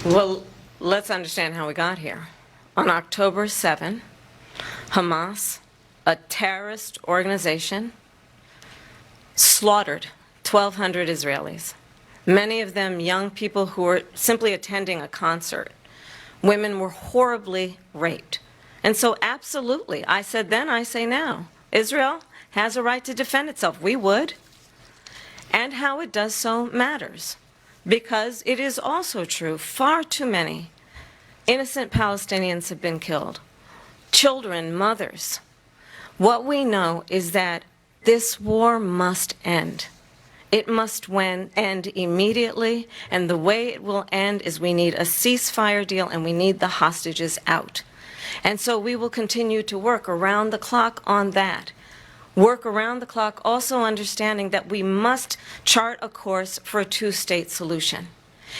Well, let's understand how we got here. On October 7, Hamas, a terrorist organization, slaughtered 1,200 Israelis. Many of them young people who were simply attending a concert. Women were horribly raped. And so absolutely, I said then, I say now, Israel has a right to defend itself. We would. And how it does so matters. Because it is also true, far too many innocent Palestinians have been killed. Children, mothers. What we know is that this war must end. It must end immediately, and the way it will end is we need a ceasefire deal and we need the hostages out. And so we will continue to work around the clock on that. Work around the clock, also understanding that we must chart a course for a two-state solution.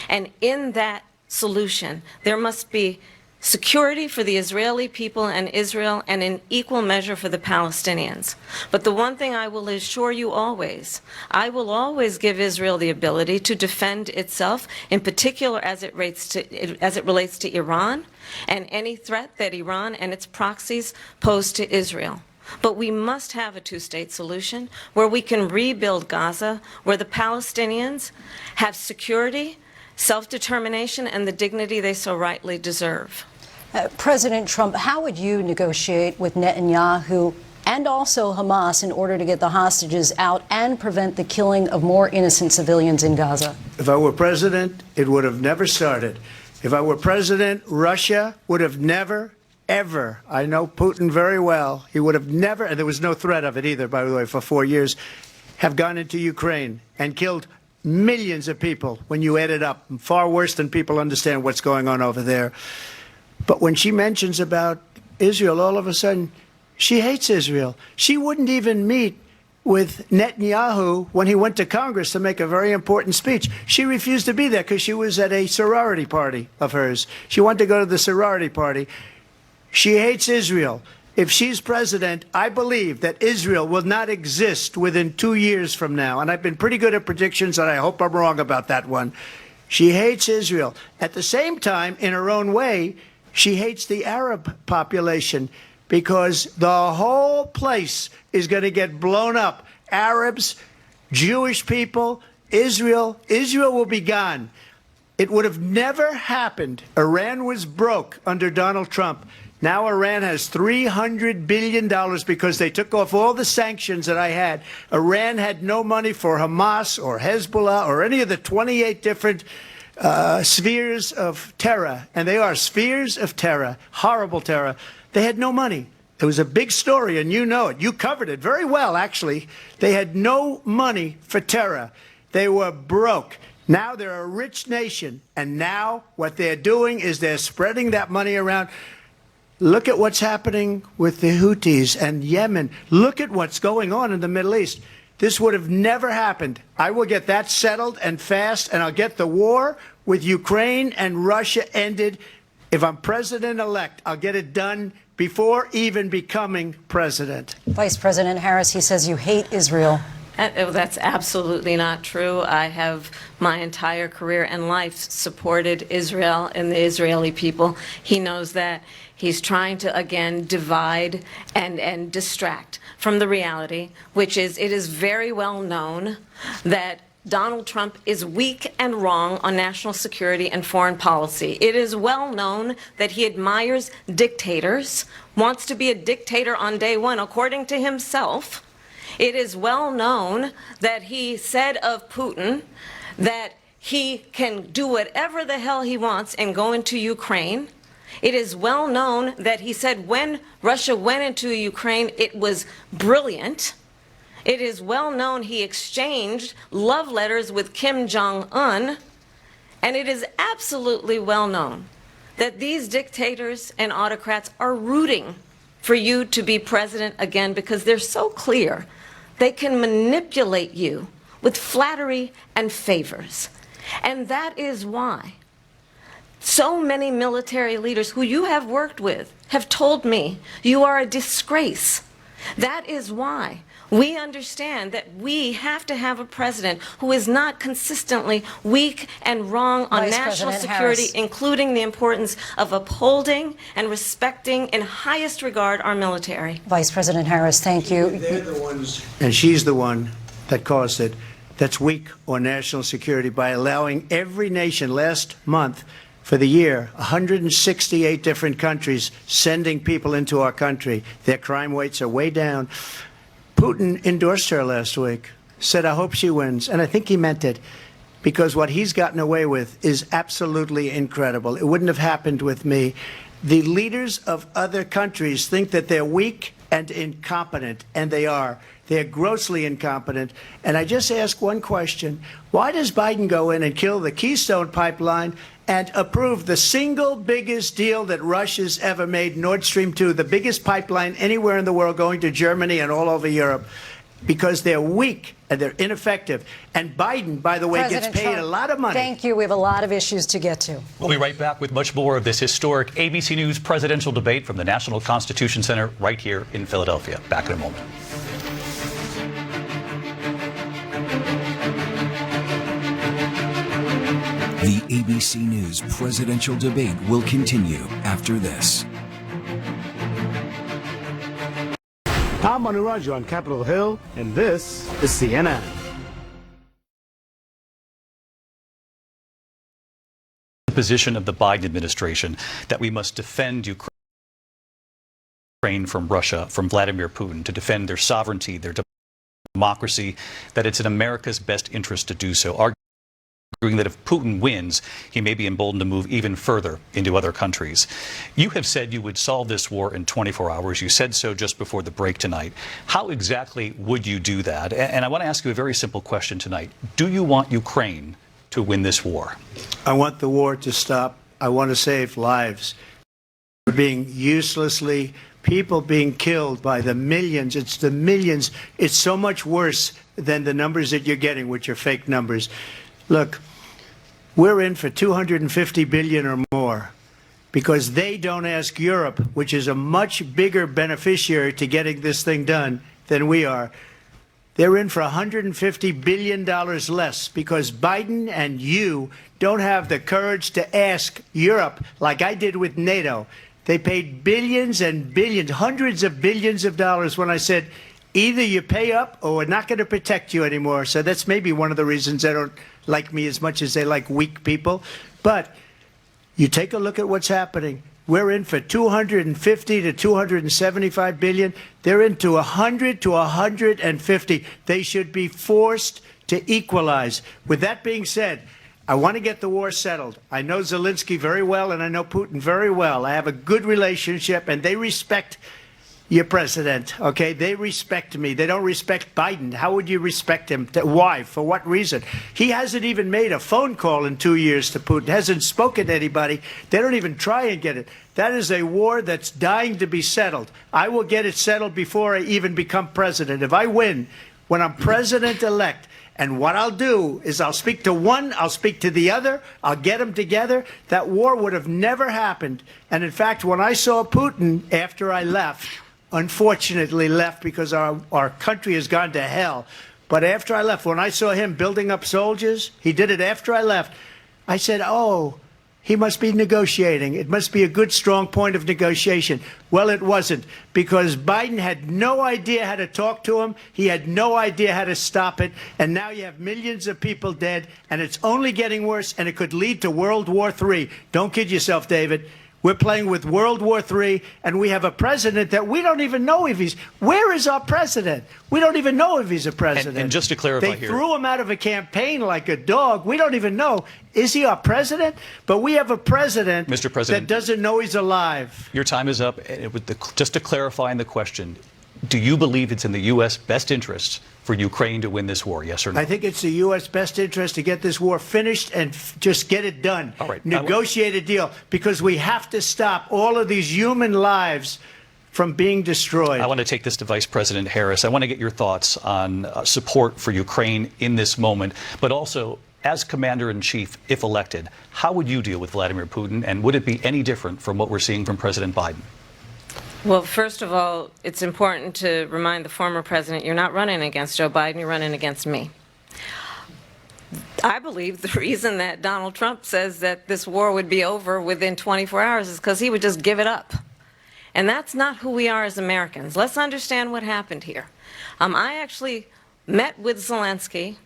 And in that solution, there must be security for the Israeli people and Israel, and in equal measure for the Palestinians. But the one thing I will assure you always, I will always give Israel the ability to defend itself, in particular as it relates to Iran and any threat that Iran and its proxies pose to Israel. But we must have a two-state solution where we can rebuild Gaza, where the Palestinians have security, self-determination, and the dignity they so rightly deserve. President Trump, how would you negotiate with Netanyahu and also Hamas in order to get the hostages out and prevent the killing of more innocent civilians in Gaza? If I were president, it would have never started. If I were president, Russia would have never, ever, I know Putin very well, he would have never, and there was no threat of it either, by the way, for 4 years, have gone into Ukraine and killed millions of people when you add it up, far worse than people understand what's going on over there. But when she mentions about Israel, all of a sudden, she hates Israel. She wouldn't even meet with Netanyahu when he went to Congress to make a very important speech. She refused to be there because she was at a sorority party of hers. She wanted to go to the sorority party. She hates Israel. If she's president, I believe that Israel will not exist within 2 years from now. And I've been pretty good at predictions, and I hope I'm wrong about that one. She hates Israel. At the same time, in her own way, she hates the Arab population because the whole place is going to get blown up. Arabs, Jewish people, Israel will be gone. It would have never happened. Iran was broke under Donald Trump. Now Iran has $300 billion because they took off all the sanctions that I had. Iran had no money for Hamas or Hezbollah or any of the 28 different spheres of terror, and they are spheres of terror, horrible terror. They had no money. It was a big story, and you know it. You covered it very well, actually. They had no money for terror. They were broke. Now they're a rich nation, and now what they're doing is they're spreading that money around. Look at what's happening with the Houthis and Yemen. Look at what's going on in the Middle East. This would have never happened. I will get that settled and fast, and I'll get the war with Ukraine and Russia ended. If I'm president-elect, I'll get it done before even becoming president. Vice President Harris, he says you hate Israel. That's absolutely not true. I have my entire career and life supported Israel and the Israeli people. He knows that. He's trying to, again, divide and distract from the reality, which is it is very well known that Donald Trump is weak and wrong on national security and foreign policy. It is well known that he admires dictators, wants to be a dictator on day one, according to himself. It is well known that he said of Putin that he can do whatever the hell he wants and go into Ukraine. It is well known that he said when Russia went into Ukraine, it was brilliant. It is well known he exchanged love letters with Kim Jong-un. And it is absolutely well known that these dictators and autocrats are rooting for you to be president again because they're so clear they can manipulate you with flattery and favors. And that is why so many military leaders who you have worked with have told me you are a disgrace. That is why we understand that we have to have a president who is not consistently weak and wrong on national security, including the importance of upholding and respecting in highest regard our military. Vice President Harris, thank you. They're the ones, and she's the one that caused it, that's weak on national security by allowing every nation last month for the year, 168 different countries sending people into our country. Their crime rates are way down. Putin endorsed her last week, said, I hope she wins. And I think he meant it, because what he's gotten away with is absolutely incredible. It wouldn't have happened with me. The leaders of other countries think that they're weak and incompetent, and they are. They're grossly incompetent. And I just ask one question. Why does Biden go in and kill the Keystone Pipeline and approve the single biggest deal that Russia's ever made, Nord Stream 2, the biggest pipeline anywhere in the world going to Germany and all over Europe? Because they're weak and they're ineffective. And Biden, by the way, President gets paid Trump, a lot of money. Thank you. We have a lot of issues to get to. We'll be right back with much more of this historic ABC News presidential debate from the National Constitution Center right here in Philadelphia. Back in a moment. The ABC News presidential debate will continue after this. I'm Manu Raju on Capitol Hill, and this is CNN. The position of the Biden administration that we must defend Ukraine from Russia, from Vladimir Putin, to defend their sovereignty, their democracy, that it's in America's best interest to do so. Arguing that if Putin wins, he may be emboldened to move even further into other countries. You have said you would solve this war in 24 hours. You said so just before the break tonight. How exactly would you do that? And I want to ask you a very simple question tonight. Do you want Ukraine to win this war? I want the war to stop. I want to save lives. We're being uselessly, people being killed by the millions. It's the millions. It's so much worse than the numbers that you're getting, which are fake numbers. Look, we're in for $250 billion or more because they don't ask Europe, which is a much bigger beneficiary to getting this thing done than we are. They're in for $150 billion less because Biden and you don't have the courage to ask Europe like I did with NATO. They paid billions and billions, hundreds of billions of dollars when I said, either you pay up or we're not going to protect you anymore. So that's maybe one of the reasons they don't like me as much as they like weak people. But you take a look at what's happening. We're in for 250 to 275 billion. They're into 100 to 150. They should be forced to equalize. With that being said, I want to get the war settled. I know Zelensky very well, and I know Putin very well. I have a good relationship, and they respect your president, okay? They respect me. They don't respect Biden. How would you respect him? Why? For what reason? He hasn't even made a phone call in 2 years to Putin, hasn't spoken to anybody. They don't even try and get it. That is a war that's dying to be settled. I will get it settled before I even become president. If I win, when I'm president-elect, and what I'll do is I'll speak to one, I'll speak to the other, I'll get them together. That war would have never happened. And in fact, when I saw Putin after I left, unfortunately left because our country has gone to hell. But after I left, when I saw him building up soldiers, he did it after I left, I said, oh, he must be negotiating. It must be a good, strong point of negotiation. Well, it wasn't, because Biden had no idea how to talk to him. He had no idea how to stop it. And now you have millions of people dead, and it's only getting worse, and it could lead to World War III. Don't kid yourself, David. We're playing with World War III, and we have a president that we don't even know if he's... Where is our president? We don't even know if he's a president. And just to clarify they here... They threw him out of a campaign like a dog. We don't even know. Is he our president? But we have a president, Mr. President, that doesn't know he's alive. Your time is up. Just to clarify in the question, do you believe it's in the U.S. best interest for Ukraine to win this war, yes or no? I think it's the U.S. best interest to get this war finished and just get it done. All right. Negotiate a deal, because we have to stop all of these human lives from being destroyed. I want to take this to Vice President Harris. I want to get your thoughts on support for Ukraine in this moment, but also, as Commander-in-Chief, if elected, how would you deal with Vladimir Putin, and would it be any different from what we're seeing from President Biden? Well, first of all, it's important to remind the former president you're not running against Joe Biden, you're running against me. I believe the reason that Donald Trump says that this war would be over within 24 hours is because he would just give it up. And that's not who we are as Americans. Let's understand what happened here. I actually met with Zelensky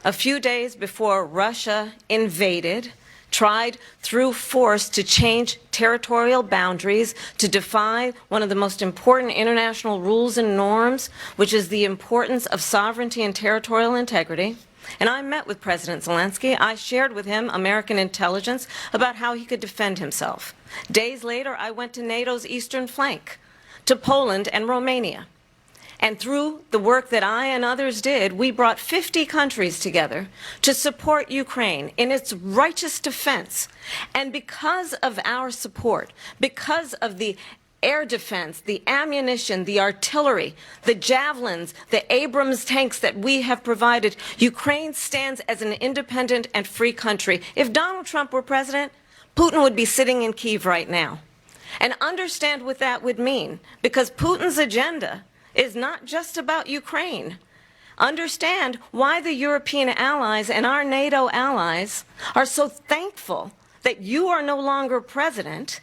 a few days before Russia invaded, tried through force to change territorial boundaries, to defy one of the most important international rules and norms, which is the importance of sovereignty and territorial integrity. And I met with President Zelensky. I shared with him American intelligence about how he could defend himself. Days later, I went to NATO's eastern flank to Poland and Romania. And through the work that I and others did, we brought 50 countries together to support Ukraine in its righteous defense. And because of our support, because of the air defense, the ammunition, the artillery, the javelins, the Abrams tanks that we have provided, Ukraine stands as an independent and free country. If Donald Trump were president, Putin would be sitting in Kyiv right now. And understand what that would mean, because Putin's agenda is not just about Ukraine. Understand why the European allies and our NATO allies are so thankful that you are no longer president,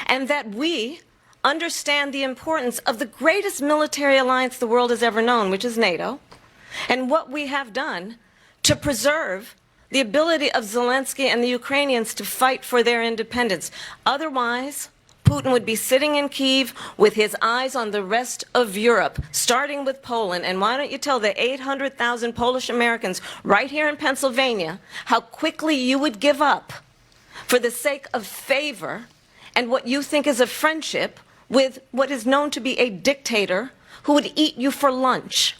and that we understand the importance of the greatest military alliance the world has ever known, which is NATO, and what we have done to preserve the ability of Zelensky and the Ukrainians to fight for their independence. Otherwise, Putin would be sitting in Kyiv with his eyes on the rest of Europe, starting with Poland. And why don't you tell the 800,000 Polish Americans right here in Pennsylvania how quickly you would give up for the sake of favor and what you think is a friendship with what is known to be a dictator who would eat you for lunch.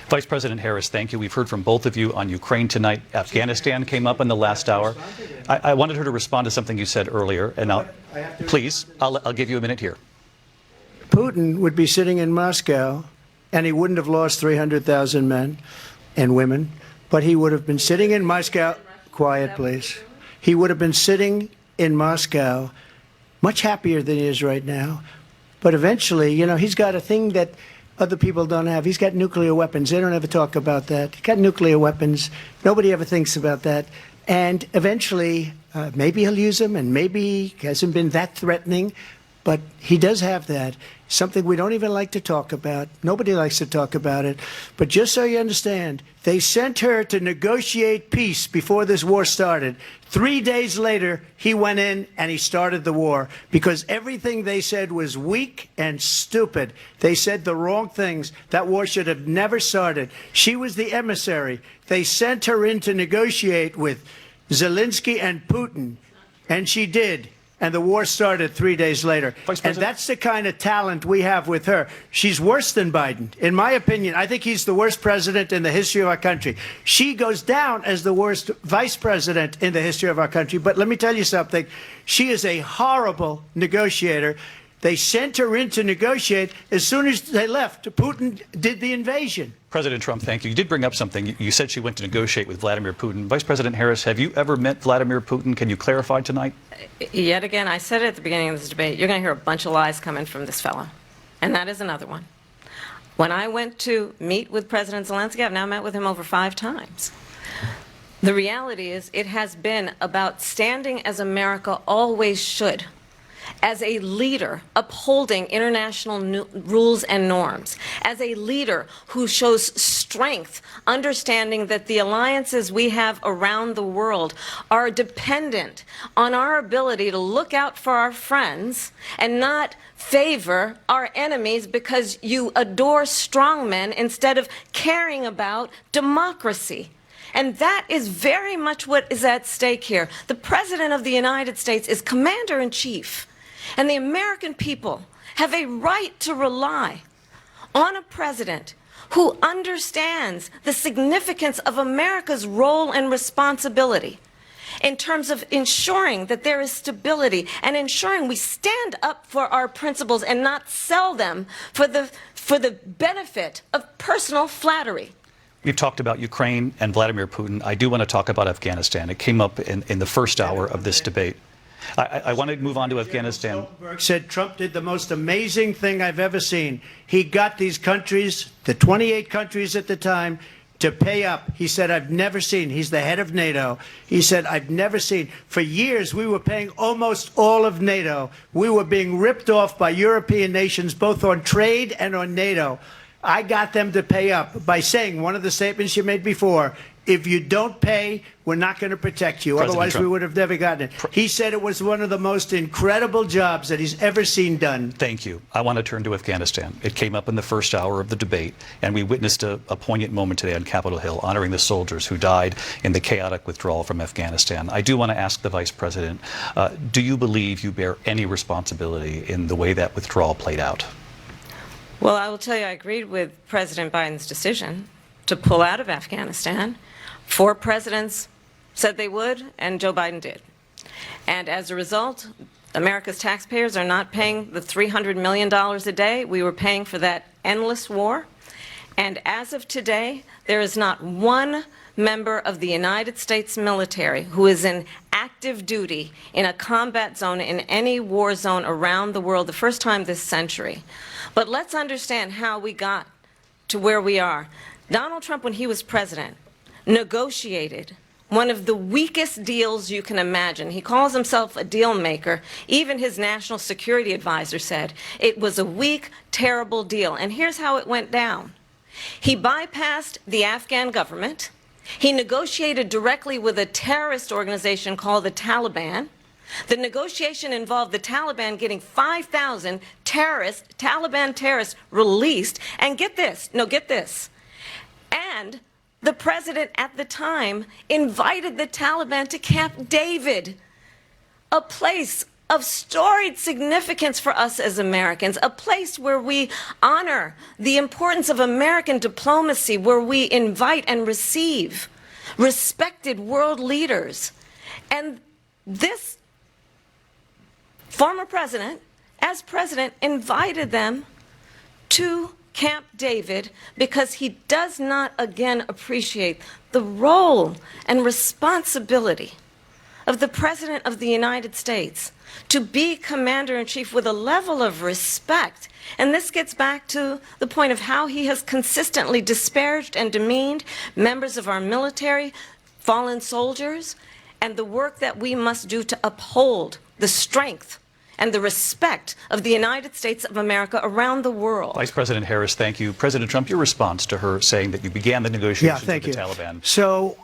Vice President Harris, thank you. We've heard from both of you on Ukraine tonight. Afghanistan came up in the last hour. I wanted her to respond to something you said earlier, and I'll give you a minute here. Putin would be sitting in Moscow, and he wouldn't have lost 300,000 men and women, but he would have been sitting in Moscow. Quiet, please. He would have been sitting in Moscow much happier than he is right now. But eventually, you know, he's got a thing that other people don't have. He's got nuclear weapons. They don't ever talk about that. He's got nuclear weapons. Nobody ever thinks about that. And eventually, maybe he'll use them, and maybe he hasn't been that threatening. But he does have that, something we don't even like to talk about. Nobody likes to talk about it. But just so you understand, they sent her to negotiate peace before this war started. 3 days later, he went in and he started the war because everything they said was weak and stupid. They said the wrong things. That war should have never started. She was the emissary. They sent her in to negotiate with Zelensky and Putin, and she did. And the war started 3 days later. And that's the kind of talent we have with her. She's worse than Biden. In my opinion, I think he's the worst president in the history of our country. She goes down as the worst vice president in the history of our country. But let me tell you something. She is a horrible negotiator. They sent her in to negotiate. As soon as they left, Putin did the invasion. President Trump, thank you. You did bring up something. You said she went to negotiate with Vladimir Putin. Vice President Harris, have you ever met Vladimir Putin? Can you clarify tonight? Yet again, I said it at the beginning of this debate, you're going to hear a bunch of lies coming from this fellow. And that is another one. When I went to meet with President Zelensky, I've now met with him over 5 times. The reality is it has been about standing as America always should, as a leader upholding international rules and norms, as a leader who shows strength, understanding that the alliances we have around the world are dependent on our ability to look out for our friends and not favor our enemies because you adore strongmen instead of caring about democracy. And that is very much what is at stake here. The President of the United States is commander-in-chief. And the American people have a right to rely on a president who understands the significance of America's role and responsibility in terms of ensuring that there is stability and ensuring we stand up for our principles and not sell them for the benefit of personal flattery. We've talked about Ukraine and Vladimir Putin. I do want to talk about Afghanistan. It came up in the first hour of this debate. I want to move on to Afghanistan. Stoltenberg said Trump did the most amazing thing I've ever seen. He got these countries, the 28 countries at the time, to pay up. He said, I've never seen. He's the head of NATO. He said, I've never seen. For years, we were paying almost all of NATO. We were being ripped off by European nations, both on trade and on NATO. I got them to pay up by saying one of the statements you made before, if you don't pay, we're not going to protect you. President Otherwise, Trump. we would have never gotten it. He said it was one of the most incredible jobs that he's ever seen done. Thank you. I want to turn to Afghanistan. It came up in the first hour of the debate, and we witnessed a poignant moment today on Capitol Hill, honoring the soldiers who died in the chaotic withdrawal from Afghanistan. I do want to ask the Vice President, do you believe you bear any responsibility in the way that withdrawal played out? Well, I will tell you, I agreed with President Biden's decision to pull out of Afghanistan. 4 presidents said they would, and Joe Biden did. And as a result, America's taxpayers are not paying the $300 million a day we were paying for that endless war. And as of today, there is not one member of the United States military who is in active duty in a combat zone in any war zone around the world, the first time this century. But let's understand how we got to where we are. Donald Trump, when he was president, negotiated one of the weakest deals you can imagine. He calls himself a deal maker. Even his national security advisor said it was a weak, terrible deal. And here's how it went down. He bypassed the Afghan government. He negotiated directly with a terrorist organization called the Taliban. The negotiation involved the Taliban getting 5,000 Taliban terrorists released. And get this, and the president at the time invited the Taliban to Camp David, a place of storied significance for us as Americans, a place where we honor the importance of American diplomacy, where we invite and receive respected world leaders. And this former president, as president, invited them to Camp David because he does not again appreciate the role and responsibility of the President of the United States to be Commander-in-Chief with a level of respect. And this gets back to the point of how he has consistently disparaged and demeaned members of our military, fallen soldiers, and the work that we must do to uphold the strength and the respect of the United States of America around the world. Vice President Harris, thank you. President Trump, your response to her saying that you began the negotiations with the Taliban. So,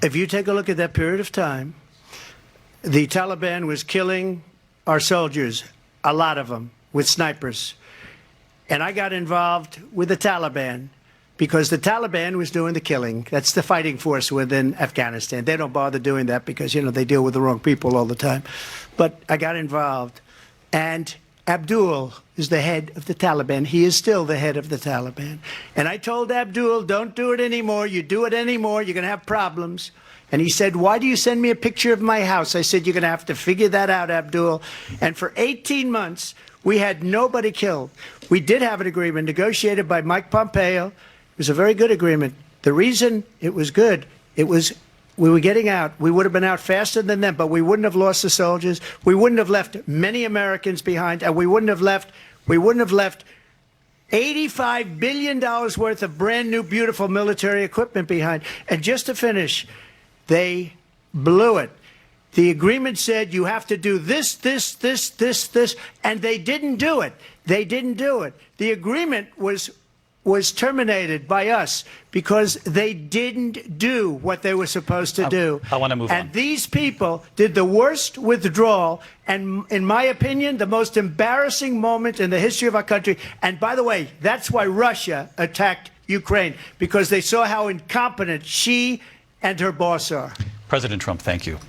if you take a look at that period of time, the Taliban was killing our soldiers, a lot of them, with snipers. And I got involved with the Taliban because the Taliban was doing the killing. That's the fighting force within Afghanistan. They don't bother doing that because, you know, they deal with the wrong people all the time. But I got involved. And Abdul is the head of the Taliban. He is still the head of the Taliban. And I told Abdul, don't do it anymore. You do it anymore, you're going to have problems. And he said, why do you send me a picture of my house? I said, you're going to have to figure that out, Abdul. And for 18 months, we had nobody killed. We did have an agreement negotiated by Mike Pompeo. It was a very good agreement. The reason it was good, it was we were getting out. We would have been out faster than them, but we wouldn't have lost the soldiers. We wouldn't have left many Americans behind, and we wouldn't have left $85 billion worth of brand new, beautiful military equipment behind. And just to finish, they blew it. The agreement said you have to do this, and they didn't do it. They didn't do it. The agreement was terminated by us because they didn't do what they were supposed to do. I want to move on. And these people did the worst withdrawal and, in my opinion, the most embarrassing moment in the history of our country. And by the way, that's why Russia attacked Ukraine, because they saw how incompetent she and her boss are. President Trump, thank you.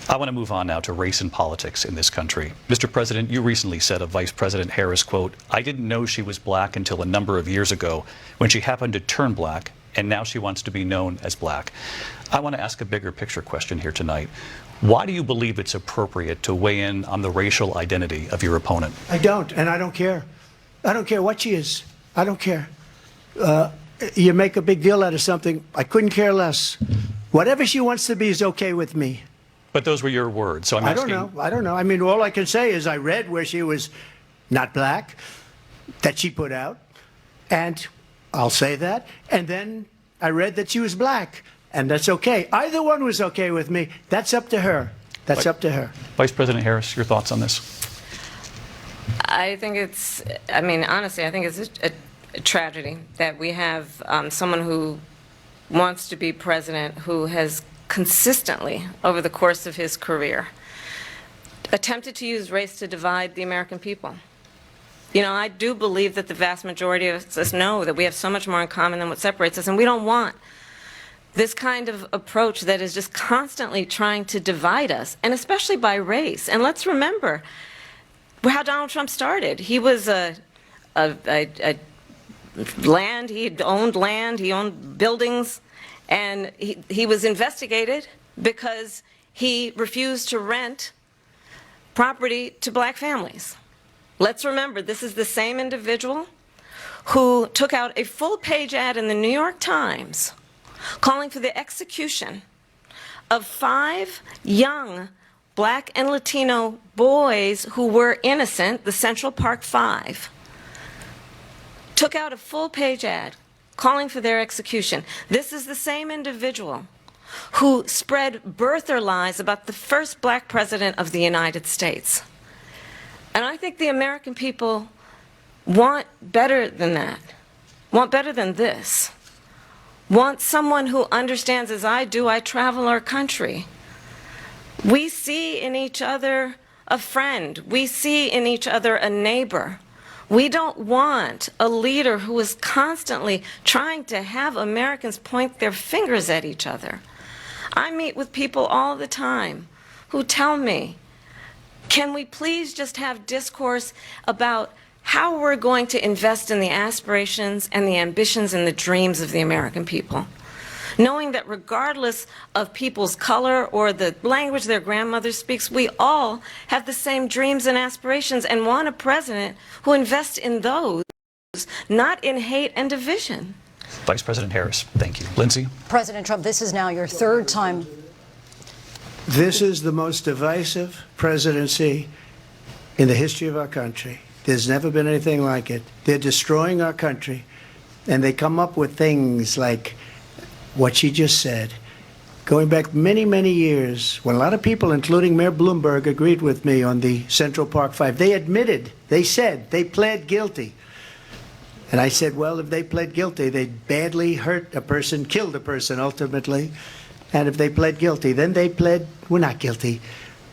I want to move on now to race and politics in this country. Mr. President, you recently said of Vice President Harris, quote, I didn't know she was black until a number of years ago when she happened to turn black, and now she wants to be known as black. I want to ask a bigger picture question here tonight. Why do you believe it's appropriate to weigh in on the racial identity of your opponent? I don't, and I don't care. I don't care what she is. I don't care. You make a big deal out of something, I couldn't care less. Whatever she wants to be is okay with me. But those were your words, so I'm asking... I don't know. I mean, all I can say is I read where she was not black, that she put out, and I'll say that. And then I read that she was black, and that's okay. Either one was okay with me. That's up to her. That's up to her. Vice President Harris, your thoughts on this? I think it's, I mean, honestly, I think it's a tragedy that we have someone who wants to be president who has consistently, over the course of his career, attempted to use race to divide the American people. You know, I do believe that the vast majority of us know that we have so much more in common than what separates us, and we don't want this kind of approach that is just constantly trying to divide us, and especially by race. And let's remember how Donald Trump started. He was land, he owned buildings, and he was investigated because he refused to rent property to black families. Let's remember, this is the same individual who took out a full-page ad in the New York Times calling for the execution of 5 young black and Latino boys who were innocent, the Central Park 5. Took out a full-page ad calling for their execution. This is the same individual who spread birther lies about the first black president of the United States. And I think the American people want better than that, want better than this, want someone who understands, as I do, I travel our country. We see in each other a friend. We see in each other a neighbor. We don't want a leader who is constantly trying to have Americans point their fingers at each other. I meet with people all the time who tell me, can we please just have discourse about how we're going to invest in the aspirations and the ambitions and the dreams of the American people? Knowing that regardless of people's color or the language their grandmother speaks, we all have the same dreams and aspirations and want a president who invests in those, not in hate and division. Vice President Harris, thank you. Lindsay? President Trump, this is now your 3rd time. This is the most divisive presidency in the history of our country. There's never been anything like it. They're destroying our country, and they come up with things like what she just said. Going back many, many years, when a lot of people, including Mayor Bloomberg, agreed with me on the Central Park 5, they admitted, they said, they pled guilty. And I said, well, if they pled guilty, they badly hurt a person, killed a person ultimately. And if they pled guilty, then they pled, we're not guilty.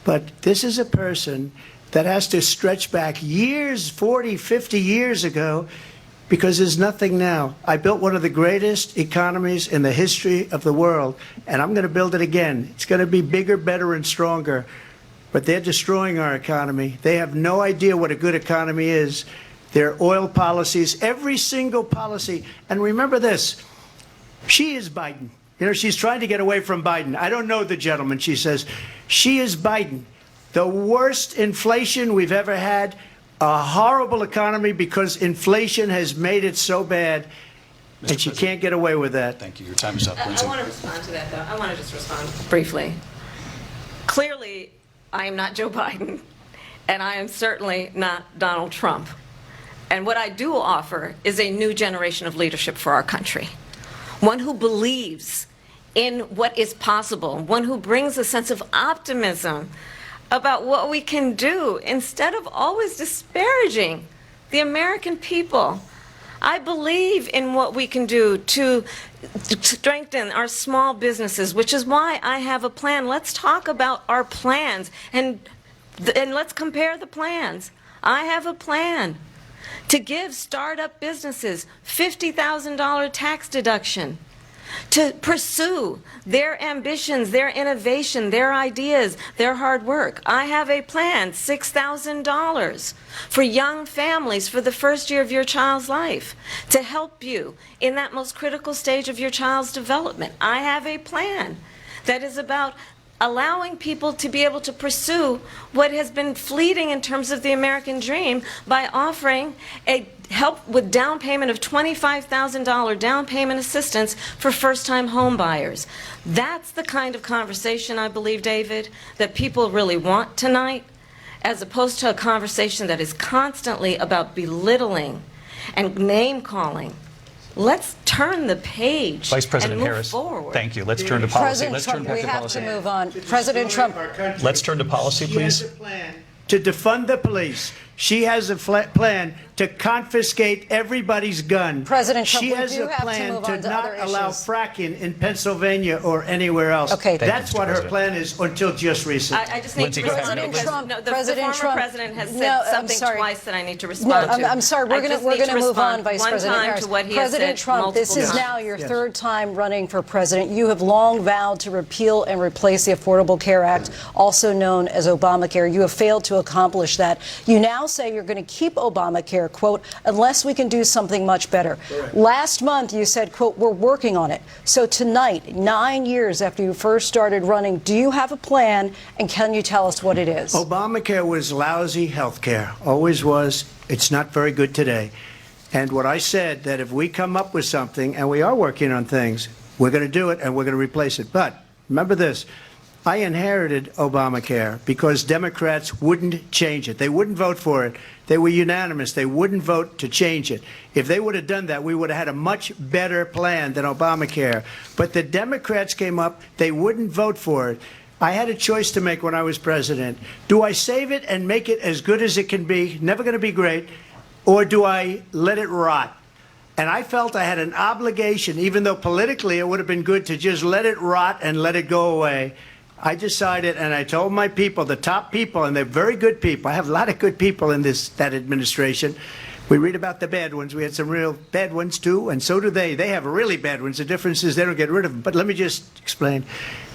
But this is a person that has to stretch back years, 40, 50 years ago, because there's nothing now. I built one of the greatest economies in the history of the world, and I'm going to build it again. It's going to be bigger, better, and stronger. But they're destroying our economy. They have no idea what a good economy is. Their oil policies, every single policy. And remember this, she is Biden. You know, she's trying to get away from Biden. I don't know the gentleman, she says. She is Biden. The worst inflation we've ever had, a horrible economy because inflation has made it so bad, and she can't get away with that. Thank you. Your time is up, Lindsay. I want to respond to that, though. I want to just respond briefly. Clearly, I am not Joe Biden, and I am certainly not Donald Trump. And what I do offer is a new generation of leadership for our country, one who believes in what is possible, one who brings a sense of optimism about what we can do instead of always disparaging the American people. I believe in what we can do to strengthen our small businesses, which is why I have a plan. Let's talk about our plans and let's compare the plans. I have a plan to give startup businesses $50,000 tax deduction, to pursue their ambitions, their innovation, their ideas, their hard work. I have a plan, $6,000 for young families for the first year of your child's life, to help you in that most critical stage of your child's development. I have a plan that is about allowing people to be able to pursue what has been fleeting in terms of the American dream by offering a help with down payment of $25,000 down payment assistance for first-time home buyers. That's the kind of conversation, I believe, David, that people really want tonight, as opposed to a conversation that is constantly about belittling and name-calling. Let's turn the page Vice President and move Harris, forward. thank you. Let's turn to policy. President Let's Trump, turn back we to have policy. to move on. President Trump. Let's turn to policy, She has please. a plan to defund the police. She has a plan to confiscate everybody's gun. President Trump, she we has do a have to plan move to on to not other allow issues. fracking in Pennsylvania or anywhere else. Okay. That's you, what her President. plan is until just recently. I just need Lindsay, to go ahead. respond President because Trump- no, the President former Trump- president has said No, I'm something sorry. twice that I need to No, respond to. I'm sorry. We're I just going need to to move on, respond Vice one President time Harris. to what he has President said Trump, this multiple is times. now your Yes. third time running for president. You have long vowed to repeal and replace the Affordable Care Act, also known as Obamacare. You have failed to accomplish that. You now say you're going to keep Obamacare, quote, unless we can do something much better. Correct. Last month, you said, quote, we're working on it. So tonight, 9 years after you first started running, do you have a plan, and can you tell us what it is? Obamacare was lousy health care, always was. It's not very good today. And what I said, that if we come up with something, and we are working on things, we're going to do it and we're going to replace it. But remember this, I inherited Obamacare because Democrats wouldn't change it. They wouldn't vote for it. They were unanimous. They wouldn't vote to change it. If they would have done that, we would have had a much better plan than Obamacare. But the Democrats came up. They wouldn't vote for it. I had a choice to make when I was president. Do I save it and make it as good as it can be, never going to be great, or do I let it rot? And I felt I had an obligation, even though politically it would have been good to just let it rot and let it go away. I decided, and I told my people, the top people, and they're very good people. I have a lot of good people in that administration. We read about the bad ones. We had some real bad ones, too, and so do they. They have really bad ones. The difference is they don't get rid of them. But let me just explain.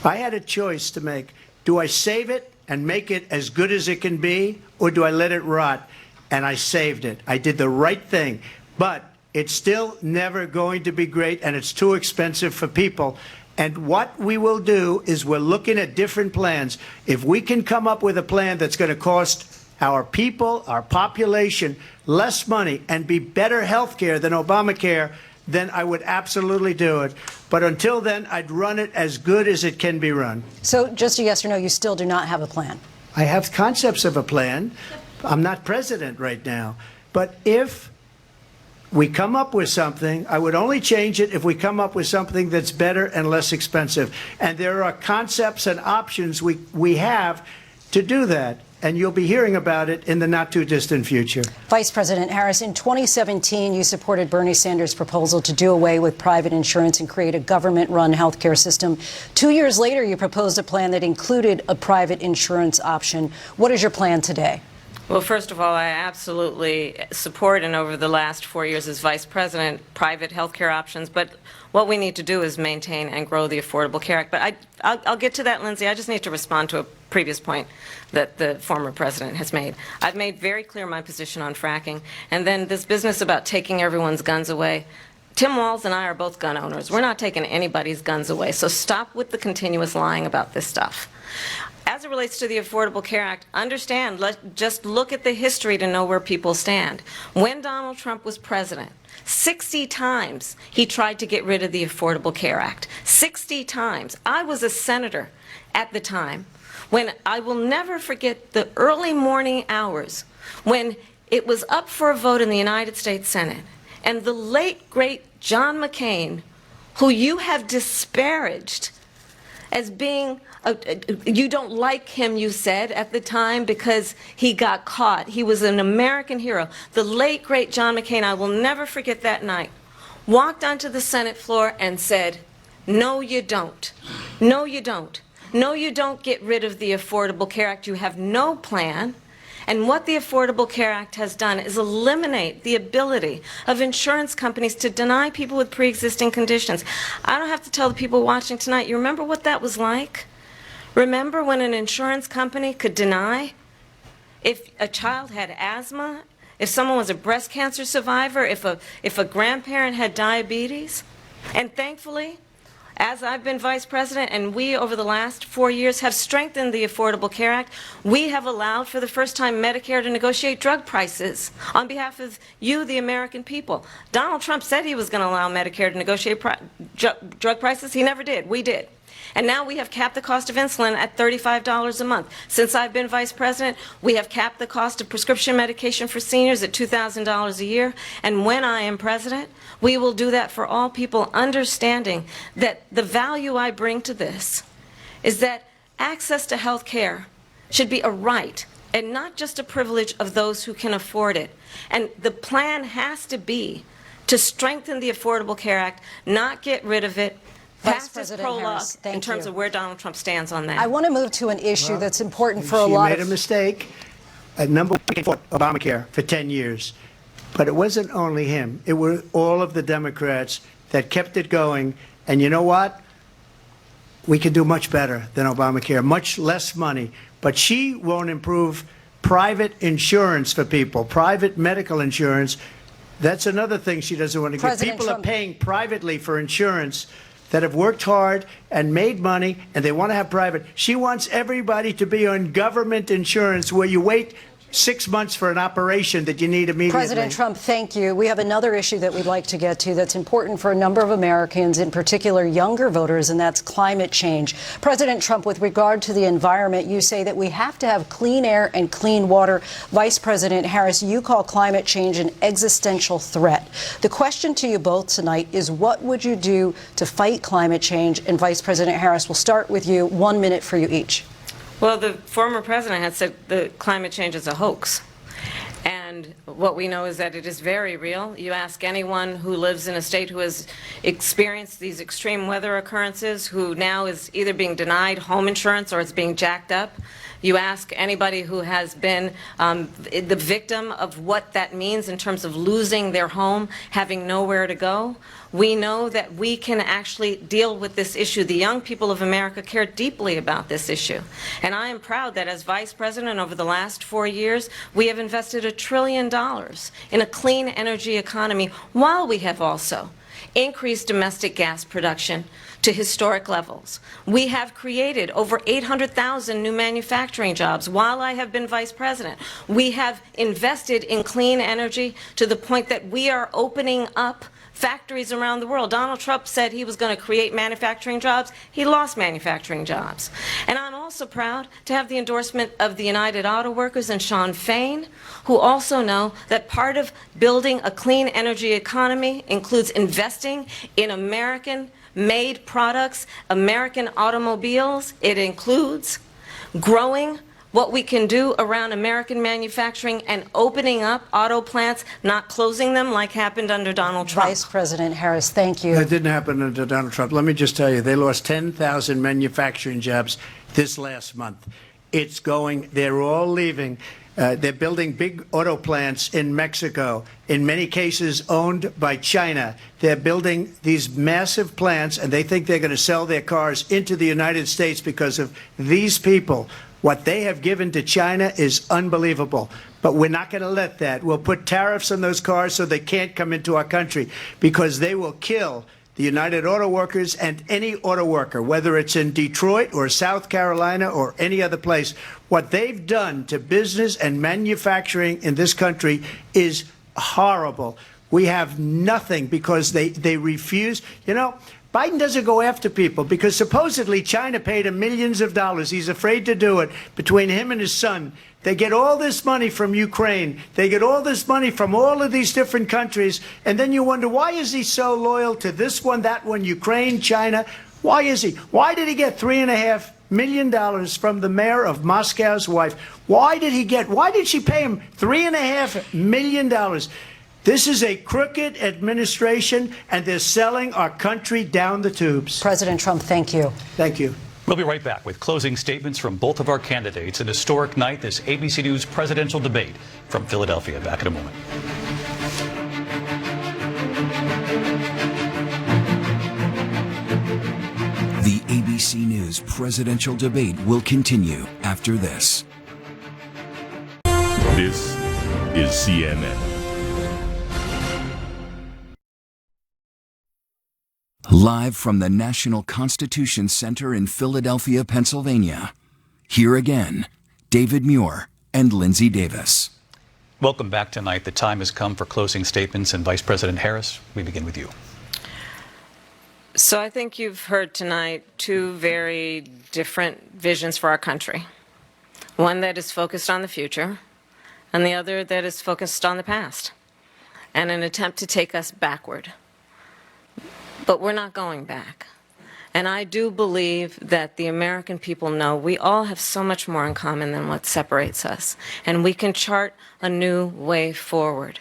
I had a choice to make. Do I save it and make it as good as it can be, or do I let it rot? And I saved it. I did the right thing. But it's still never going to be great, and it's too expensive for people. And what we will do is we're looking at different plans. If we can come up with a plan that's going to cost our people, our population, less money and be better health care than Obamacare, then I would absolutely do it. But until then, I'd run it as good as it can be run. So just a yes or no, you still do not have a plan? I have concepts of a plan. I'm not president right now. But if we come up with something, I would only change it if we come up with something that's better and less expensive. And there are concepts and options we have to do that. And you'll be hearing about it in the not-too-distant future. Vice President Harris, in 2017, you supported Bernie Sanders' proposal to do away with private insurance and create a government-run health care system. 2 years later, you proposed a plan that included a private insurance option. What is your plan today? Well, first of all, I absolutely support, and over the last 4 years as vice president, private health care options. But what we need to do is maintain and grow the Affordable Care Act. But I'll get to that, Lindsay. I just need to respond to a previous point that the former president has made. I've made very clear my position on fracking. And then this business about taking everyone's guns away. Tim Walz and I are both gun owners. We're not taking anybody's guns away. So stop with the continuous lying about this stuff. As it relates to the Affordable Care Act, understand, just look at the history to know where people stand. When Donald Trump was president, 60 times he tried to get rid of the Affordable Care Act. 60 times. I was a senator at the time when I will never forget the early morning hours when it was up for a vote in the United States Senate. And the late, great John McCain, who you have disparaged as being, you don't like him, you said, at the time because he got caught. He was an American hero. The late, great John McCain, I will never forget that night, walked onto the Senate floor and said, no, you don't. No, you don't. No, you don't get rid of the Affordable Care Act. You have no plan. And what the Affordable Care Act has done is eliminate the ability of insurance companies to deny people with pre-existing conditions. I don't have to tell the people watching tonight, you remember what that was like? Remember when an insurance company could deny if a child had asthma, if someone was a breast cancer survivor, if a grandparent had diabetes? And thankfully, as I've been vice president, and we over the last 4 years have strengthened the Affordable Care Act, we have allowed for the first time Medicare to negotiate drug prices on behalf of you, the American people. Donald Trump said he was going to allow Medicare to negotiate drug prices. He never did. We did. And now we have capped the cost of insulin at $35 a month. Since I've been vice president, we have capped the cost of prescription medication for seniors at $2,000 a year. And when I am president, we will do that for all people, understanding that the value I bring to this is that access to health care should be a right and not just a privilege of those who can afford it. And the plan has to be to strengthen the Affordable Care Act, not get rid of it, pass this prologue in terms of where Donald Trump stands on that. I want to move to an issue that's important for a She lot made a mistake. Number one fought Obamacare for 10 years. But it wasn't only him. It were all of the Democrats that kept it going. And you know what? We can do much better than Obamacare, much less money. But she won't improve private insurance for people, private medical insurance. That's another thing she doesn't want to get. People are paying privately for insurance that have worked hard and made money, and they want to have private. She wants everybody to be on government insurance where you wait 6 months for an operation that you need immediately. President Trump, thank you. We have another issue that we'd like to get to that's important for a number of Americans, in particular younger voters, and that's climate change. President Trump, with regard to the environment, you say that we have to have clean air and clean water. Vice President Harris, you call climate change an existential threat. The question to you both tonight is, what would you do to fight climate change? And Vice President Harris, we'll start with you. 1 minute for you each. Well, the former president had said that climate change is a hoax. And what we know is that it is very real. You ask anyone who lives in a state who has experienced these extreme weather occurrences, who now is either being denied home insurance or it's being jacked up. You ask anybody who has been the victim of what that means in terms of losing their home, having nowhere to go. We know that we can actually deal with this issue. The young people of America care deeply about this issue. And I am proud that as Vice President over the last 4 years, we have invested $1 trillion in a clean energy economy, while we have also increased domestic gas production to historic levels. We have created over 800,000 new manufacturing jobs while I have been Vice President. We have invested in clean energy to the point that we are opening up factories around the world. Donald Trump said he was going to create manufacturing jobs. He lost manufacturing jobs. And I'm also proud to have the endorsement of the United Auto Workers and Sean Fain, who also know that part of building a clean energy economy includes investing in American-made products, American automobiles. It includes growing what we can do around American manufacturing and opening up auto plants, not closing them like happened under Donald Trump. Vice President Harris, thank you. That didn't happen under Donald Trump. Let me just tell you, they lost 10,000 manufacturing jobs this last month. It's going, they're all leaving. They're building big auto plants in Mexico, in many cases owned by China. They're building these massive plants, and they think they're going to sell their cars into the United States because of these people. What they have given to China is unbelievable. But we're not going to let that. We'll put tariffs on those cars so they can't come into our country, because they will kill the United Auto Workers and any auto worker, whether it's in Detroit or South Carolina or any other place. What they've done to business and manufacturing in this country is horrible. We have nothing because they refuse. You know, Biden doesn't go after people because supposedly China paid him millions of dollars. He's afraid to do it. Between him and his son, they get all this money from Ukraine. They get all this money from all of these different countries. And then you wonder, why is he so loyal to this one, that one, Ukraine, China? Why is he? Why did he get $3.5 million from the mayor of Moscow's wife? Why did she pay him $3.5 million? This is a crooked administration, and they're selling our country down the tubes. President Trump, thank you. Thank you. We'll be right back with closing statements from both of our candidates. An historic night, this ABC News presidential debate from Philadelphia. Back in a moment. The ABC News presidential debate will continue after this. This is CNN. Live from the National Constitution Center in Philadelphia, Pennsylvania. Here again, David Muir and Lindsay Davis. Welcome back tonight. The time has come for closing statements, and Vice President Harris, we begin with you. So I think you've heard tonight two very different visions for our country. One that is focused on the future, and the other that is focused on the past, and an attempt to take us backward. But we're not going back. And I do believe that the American people know we all have so much more in common than what separates us. And we can chart a new way forward.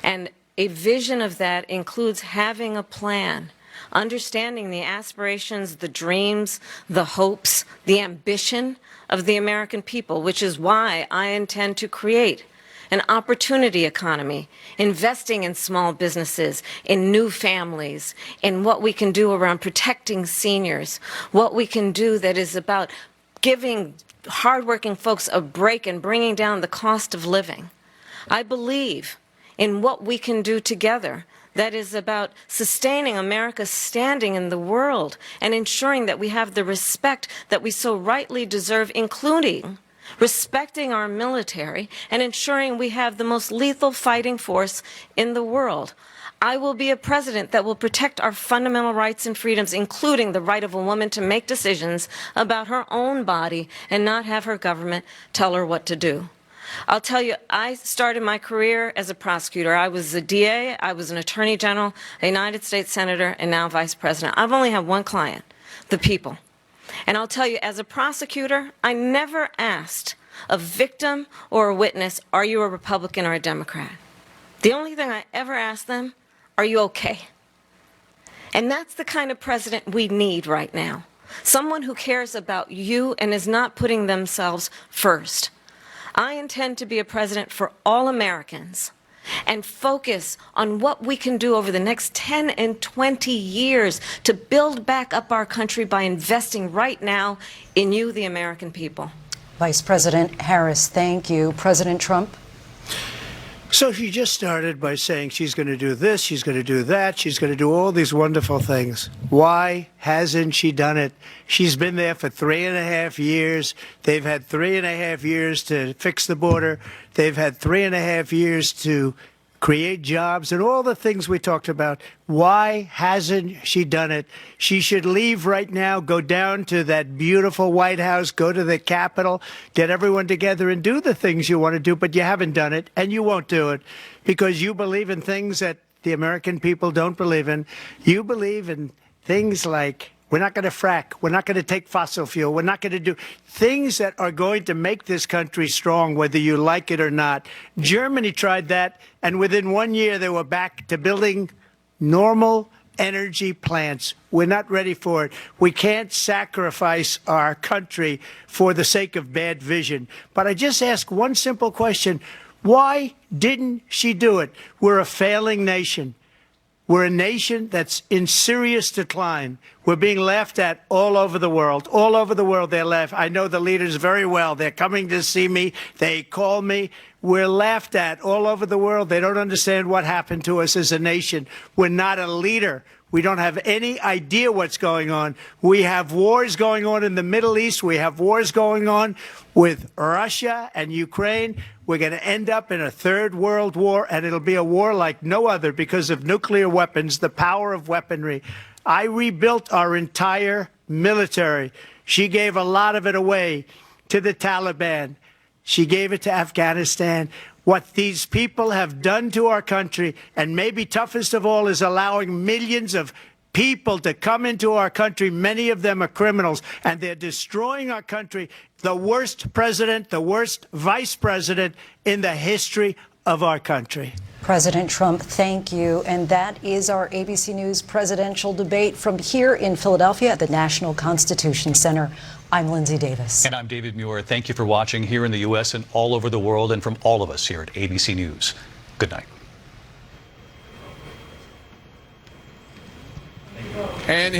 And a vision of that includes having a plan, understanding the aspirations, the dreams, the hopes, the ambition of the American people, which is why I intend to create an opportunity economy, investing in small businesses, in new families, in what we can do around protecting seniors, what we can do that is about giving hardworking folks a break and bringing down the cost of living. I believe in what we can do together that is about sustaining America's standing in the world and ensuring that we have the respect that we so rightly deserve, including respecting our military and ensuring we have the most lethal fighting force in the world. I will be a president that will protect our fundamental rights and freedoms, including the right of a woman to make decisions about her own body and not have her government tell her what to do. I'll tell you, I started my career as a prosecutor. I was a DA, I was an attorney general, a United States senator, and now vice president. I've only had one client, the people. And I'll tell you, as a prosecutor, I never asked a victim or a witness, are you a Republican or a Democrat? The only thing I ever asked them, are you okay? And that's the kind of president we need right now. Someone who cares about you and is not putting themselves first. I intend to be a president for all Americans and focus on what we can do over the next 10 and 20 years to build back up our country by investing right now in you, the American people. Vice President Harris, thank you. President Trump? So she just started by saying she's going to do this, she's going to do that, she's going to do all these wonderful things. Why hasn't she done it? She's been there for 3.5 years. They've had 3.5 years to fix the border. They've had 3.5 years to create jobs and all the things we talked about. Why hasn't she done it? She should leave right now, go down to that beautiful White House, go to the Capitol, get everyone together and do the things you want to do, but you haven't done it and you won't do it because you believe in things that the American people don't believe in. You believe in things like we're not going to frack. We're not going to take fossil fuel. We're not going to do things that are going to make this country strong, whether you like it or not. Germany tried that, and within 1 year, they were back to building normal energy plants. We're not ready for it. We can't sacrifice our country for the sake of bad vision. But I just ask one simple question. Why didn't she do it? We're a failing nation. We're a nation that's in serious decline. We're being laughed at all over the world. All over the world, they're laughed. I know the leaders very well. They're coming to see me. They call me. We're laughed at all over the world. They don't understand what happened to us as a nation. We're not a leader. We don't have any idea what's going on. We have wars going on in the Middle East. We have wars going on with Russia and Ukraine. We're going to end up in a third world war, and it'll be a war like no other because of nuclear weapons, the power of weaponry. I rebuilt our entire military. She gave a lot of it away to the Taliban. She gave it to Afghanistan. What these people have done to our country, and maybe toughest of all, is allowing millions of people to come into our country. Many of them are criminals, and they're destroying our country. The worst president, the worst vice president in the history of our country. President Trump, thank you. And that is our ABC News presidential debate from here in Philadelphia at the National Constitution Center. I'm Lindsay Davis. And I'm David Muir. Thank you for watching here in the U.S. and all over the world, and from all of us here at ABC News. Good night. And